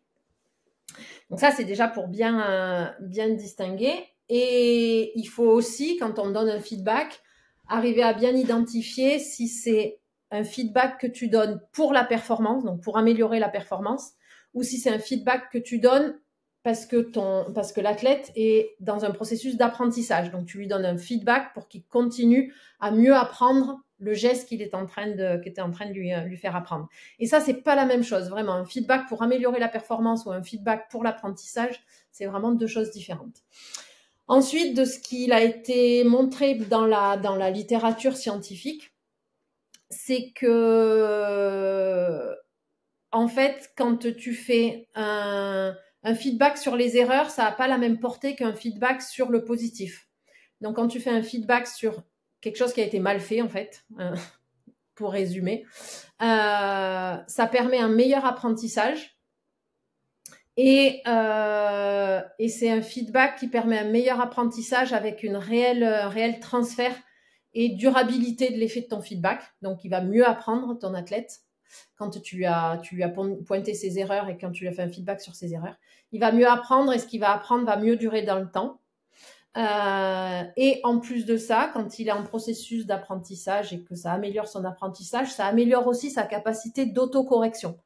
Donc, ça, c'est déjà pour bien distinguer. Et il faut aussi, quand on donne un feedback, arriver à bien identifier si c'est un feedback que tu donnes pour la performance, donc pour améliorer la performance, ou si c'est un feedback que tu donnes parce que l'athlète est dans un processus d'apprentissage. Donc, tu lui donnes un feedback pour qu'il continue à mieux apprendre le geste qu'il était en train de lui faire apprendre. Et ça, c'est pas la même chose, vraiment. Un feedback pour améliorer la performance ou un feedback pour l'apprentissage, c'est vraiment 2 choses différentes. Ensuite, de ce qu'il a été montré dans la littérature scientifique, c'est que, en fait, quand tu fais un feedback sur les erreurs, ça n'a pas la même portée qu'un feedback sur le positif. Donc, quand tu fais un feedback sur quelque chose qui a été mal fait, en fait, pour résumer, ça permet un meilleur apprentissage. Et c'est un feedback qui permet un meilleur apprentissage avec une réel transfert et durabilité de l'effet de ton feedback. Donc, il va mieux apprendre, ton athlète, quand tu lui as pointé ses erreurs et quand tu lui as fait un feedback sur ses erreurs. Il va mieux apprendre et ce qu'il va apprendre va mieux durer dans le temps. Et en plus de ça, quand il est en processus d'apprentissage et que ça améliore son apprentissage, ça améliore aussi sa capacité d'autocorrection.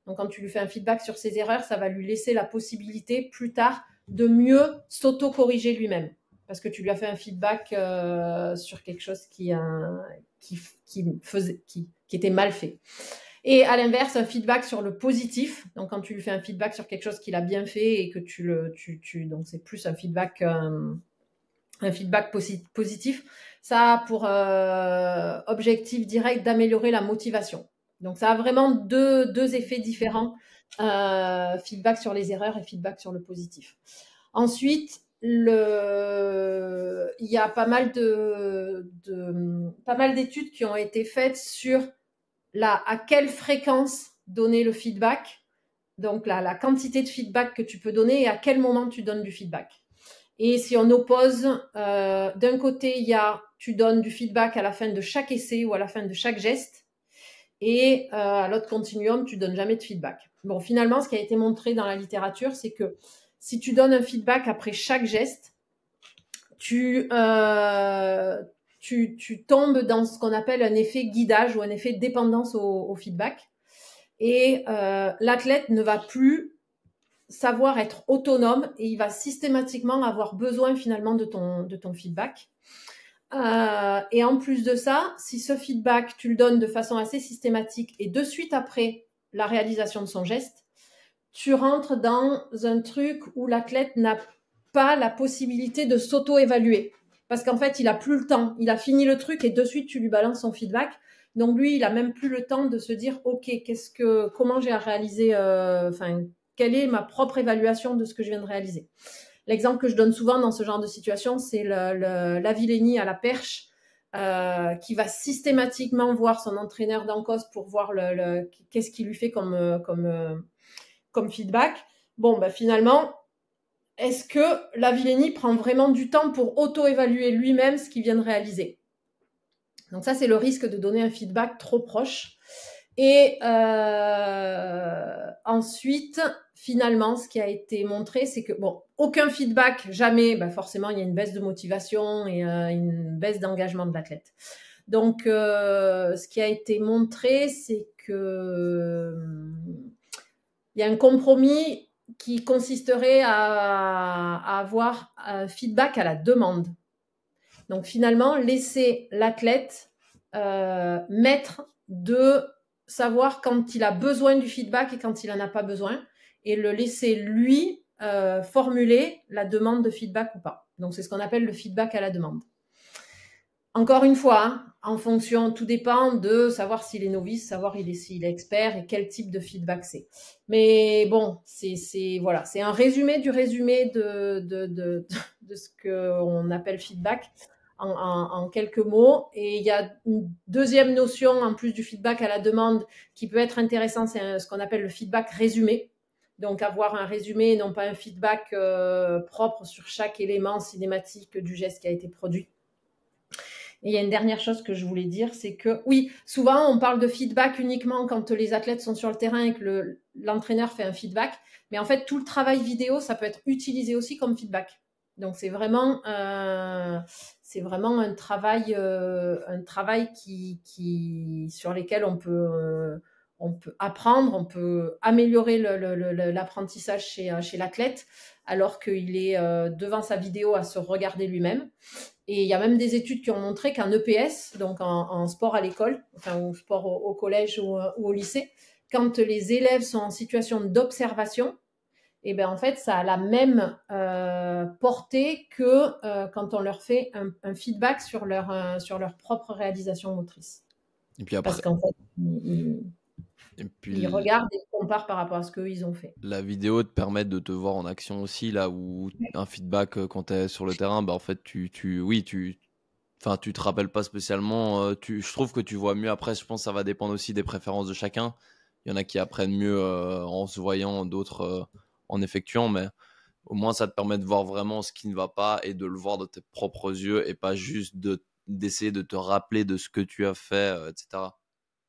Donc, quand tu lui fais un feedback sur ses erreurs, ça va lui laisser la possibilité plus tard de mieux s'auto-corriger lui-même. Parce que tu lui as fait un feedback sur quelque chose qui était mal fait. Et à l'inverse, un feedback sur le positif. Donc, quand tu lui fais un feedback sur quelque chose qu'il a bien fait et que donc c'est plus un feedback positif. Ça a pour objectif direct d'améliorer la motivation. Donc, ça a vraiment deux effets différents feedback sur les erreurs et feedback sur le positif. Ensuite, il y a pas mal d'études qui ont été faites sur à quelle fréquence donner le feedback, donc la quantité de feedback que tu peux donner et à quel moment tu donnes du feedback. Et si on oppose, d'un côté, tu donnes du feedback à la fin de chaque essai ou à la fin de chaque geste, et à l'autre continuum, tu donnes jamais de feedback. Bon, finalement, ce qui a été montré dans la littérature, c'est que si tu donnes un feedback après chaque geste, tu tombes dans ce qu'on appelle un effet guidage ou un effet dépendance au feedback. Et l'athlète ne va plus savoir être autonome et il va systématiquement avoir besoin finalement de ton feedback. Et en plus de ça, si ce feedback, tu le donnes de façon assez systématique et de suite après la réalisation de son geste, tu rentres dans un truc où l'athlète n'a pas la possibilité de s'auto-évaluer. Parce qu'en fait, il a plus le temps. Il a fini le truc et de suite, tu lui balances son feedback. Donc lui, il a même plus le temps de se dire, OK, comment j'ai à réaliser, quelle est ma propre évaluation de ce que je viens de réaliser. L'exemple que je donne souvent dans ce genre de situation, c'est l'Avillenie à la perche, qui va systématiquement voir son entraîneur d'Ancos pour voir qu'est-ce qu'il lui fait comme feedback. Bon, finalement, est-ce que l'Avillenie prend vraiment du temps pour auto-évaluer lui-même ce qu'il vient de réaliser? Donc ça, c'est le risque de donner un feedback trop proche. Et ensuite, finalement, ce qui a été montré, c'est que, aucun feedback, jamais, forcément, il y a une baisse de motivation et une baisse d'engagement de l'athlète. Donc, ce qui a été montré, c'est que il y a un compromis qui consisterait à avoir un feedback à la demande. Donc, finalement, laisser l'athlète maître de savoir quand il a besoin du feedback et quand il n'en a pas besoin, et le laisser lui formuler la demande de feedback ou pas. Donc, c'est ce qu'on appelle le feedback à la demande. Encore une fois, en fonction, tout dépend de savoir s'il est novice, savoir s'il est expert et quel type de feedback c'est. Mais bon, c'est un résumé du résumé de ce qu'on appelle feedback. En quelques mots. Et il y a une deuxième notion, en plus du feedback à la demande, qui peut être intéressant, c'est ce qu'on appelle le feedback résumé. Donc, avoir un résumé et non pas un feedback propre sur chaque élément cinématique du geste qui a été produit. Et il y a une dernière chose que je voulais dire, c'est que, oui, souvent, on parle de feedback uniquement quand les athlètes sont sur le terrain et que l'entraîneur fait un feedback. Mais en fait, tout le travail vidéo, ça peut être utilisé aussi comme feedback. Donc, c'est vraiment un travail sur lequel on peut apprendre, on peut améliorer l'apprentissage chez l'athlète, alors qu'il est devant sa vidéo à se regarder lui-même. Et il y a même des études qui ont montré qu'en EPS, donc en sport à l'école, enfin au sport au collège ou au lycée, quand les élèves sont en situation d'observation, et en fait, ça a la même portée que quand on leur fait un feedback sur leur propre réalisation motrice. Et puis après, parce qu'en fait, ils regardent et comparent par rapport à ce qu'eux, ils ont fait. La vidéo te permet de te voir en action aussi, là où un feedback quand tu es sur le terrain, en fait, tu te rappelles pas spécialement. Je trouve que tu vois mieux. Après, je pense que ça va dépendre aussi des préférences de chacun. Il y en a qui apprennent mieux en se voyant, d'autres en effectuant, mais au moins ça te permet de voir vraiment ce qui ne va pas et de le voir de tes propres yeux et pas juste d'essayer de te rappeler de ce que tu as fait, etc.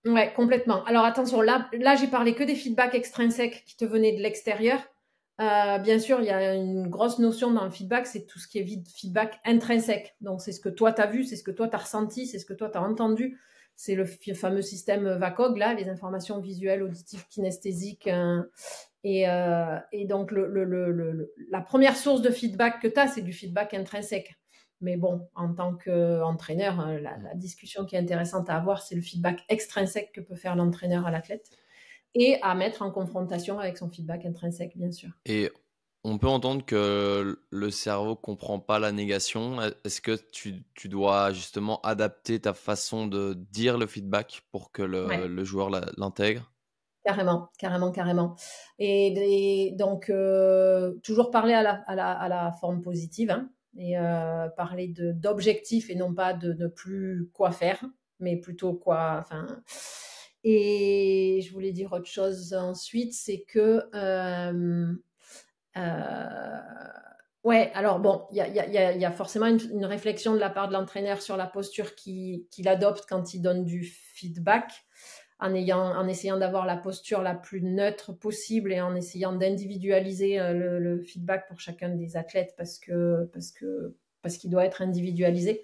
Ouais, complètement. Alors attention, là j'ai parlé que des feedbacks extrinsèques qui te venaient de l'extérieur. Bien sûr, il y a une grosse notion dans le feedback, c'est tout ce qui est feedback intrinsèque. Donc, c'est ce que toi, tu as vu, c'est ce que toi, tu as ressenti, c'est ce que toi, tu as entendu. C'est le fameux système VACOG, là, les informations visuelles, auditives, kinesthésiques. Et donc, la première source de feedback que tu as, c'est du feedback intrinsèque. Mais bon, en tant qu'entraîneur, la discussion qui est intéressante à avoir, c'est le feedback extrinsèque que peut faire l'entraîneur à l'athlète et à mettre en confrontation avec son feedback intrinsèque, bien sûr. Et on peut entendre que le cerveau comprend pas la négation. Est-ce que tu dois justement adapter ta façon de dire le feedback pour que le joueur l'intègre? Carrément, carrément, carrément. Et donc, toujours parler à la forme positive, hein, et parler d'objectifs et non pas de ne plus quoi faire, mais plutôt quoi. Enfin, et je voulais dire autre chose ensuite, c'est que ouais, alors bon, il y a forcément une réflexion de la part de l'entraîneur sur la posture qu'il adopte quand il donne du feedback, en essayant d'avoir la posture la plus neutre possible et en essayant d'individualiser le feedback pour chacun des athlètes parce qu'il doit être individualisé.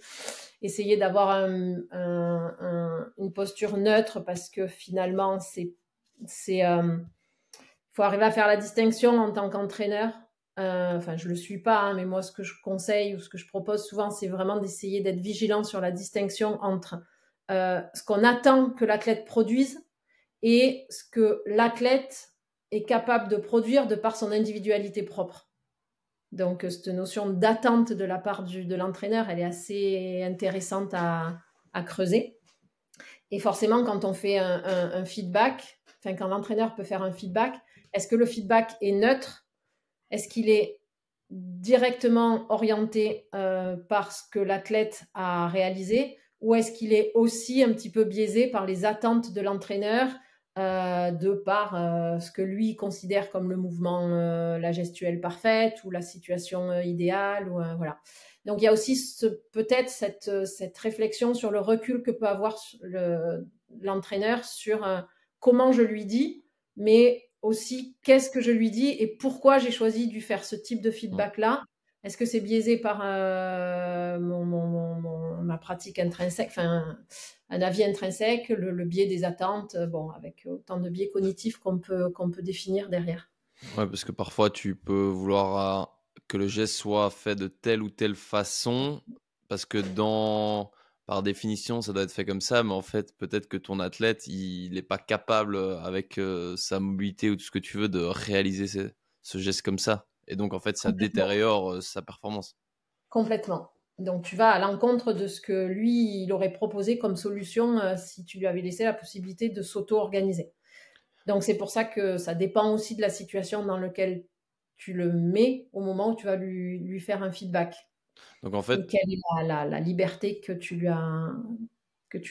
Essayer d'avoir une posture neutre parce que finalement, faut arriver à faire la distinction en tant qu'entraîneur. Enfin, je le suis pas, hein, mais moi, ce que je conseille ou ce que je propose souvent, c'est vraiment d'essayer d'être vigilant sur la distinction entre ce qu'on attend que l'athlète produise et ce que l'athlète est capable de produire de par son individualité propre. Donc, cette notion d'attente de la part de l'entraîneur, elle est assez intéressante à creuser. Et forcément, quand on fait un feedback, enfin, quand l'entraîneur peut faire un feedback, est-ce que le feedback est neutre? Est-ce qu'il est directement orienté par ce que l'athlète a réalisé? Ou est-ce qu'il est aussi un petit peu biaisé par les attentes de l'entraîneur de par ce que lui considère comme le mouvement, la gestuelle parfaite ou la situation idéale ou, voilà. Donc il y a aussi peut-être cette réflexion sur le recul que peut avoir l'entraîneur sur comment je lui dis, mais aussi qu'est-ce que je lui dis et pourquoi j'ai choisi de lui faire ce type de feedback-là. Est-ce que c'est biaisé par ma pratique intrinsèque, enfin un avis intrinsèque, le biais des attentes, bon, avec autant de biais cognitifs qu'on peut définir derrière. Ouais, parce que parfois tu peux vouloir que le geste soit fait de telle ou telle façon, parce que par définition, ça doit être fait comme ça, mais en fait, peut-être que ton athlète, il n'est pas capable, avec sa mobilité ou tout ce que tu veux, de réaliser ce geste comme ça. Et donc, en fait, ça détériore sa performance. Complètement. Donc, tu vas à l'encontre de ce que lui, il aurait proposé comme solution si tu lui avais laissé la possibilité de s'auto-organiser. Donc, c'est pour ça que ça dépend aussi de la situation dans laquelle tu le mets au moment où tu vas lui faire un feedback. Donc, en Et fait, quelle est la liberté que tu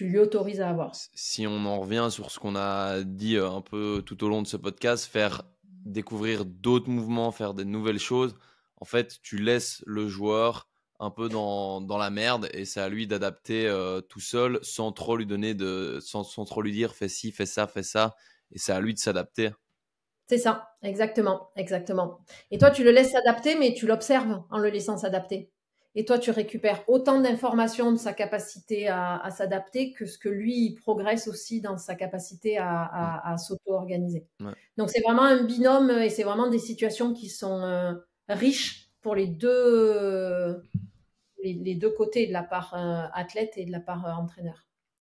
lui autorises à avoir. si on en revient sur ce qu'on a dit un peu tout au long de ce podcast, faire découvrir d'autres mouvements, faire des nouvelles choses, en fait, tu laisses le joueur un peu dans la merde et c'est à lui d'adapter tout seul sans trop lui donner sans trop lui dire fais ci, fais ça, et c'est à lui de s'adapter. C'est ça, exactement, exactement. Et toi, tu le laisses s'adapter, mais tu l'observes en le laissant s'adapter. Et toi, tu récupères autant d'informations de sa capacité à s'adapter que ce que lui, il progresse aussi dans sa capacité à s'auto-organiser. Ouais. Donc, c'est vraiment un binôme et c'est vraiment des situations qui sont riches pour les deux côtés, de la part athlète et de la part entraîneur.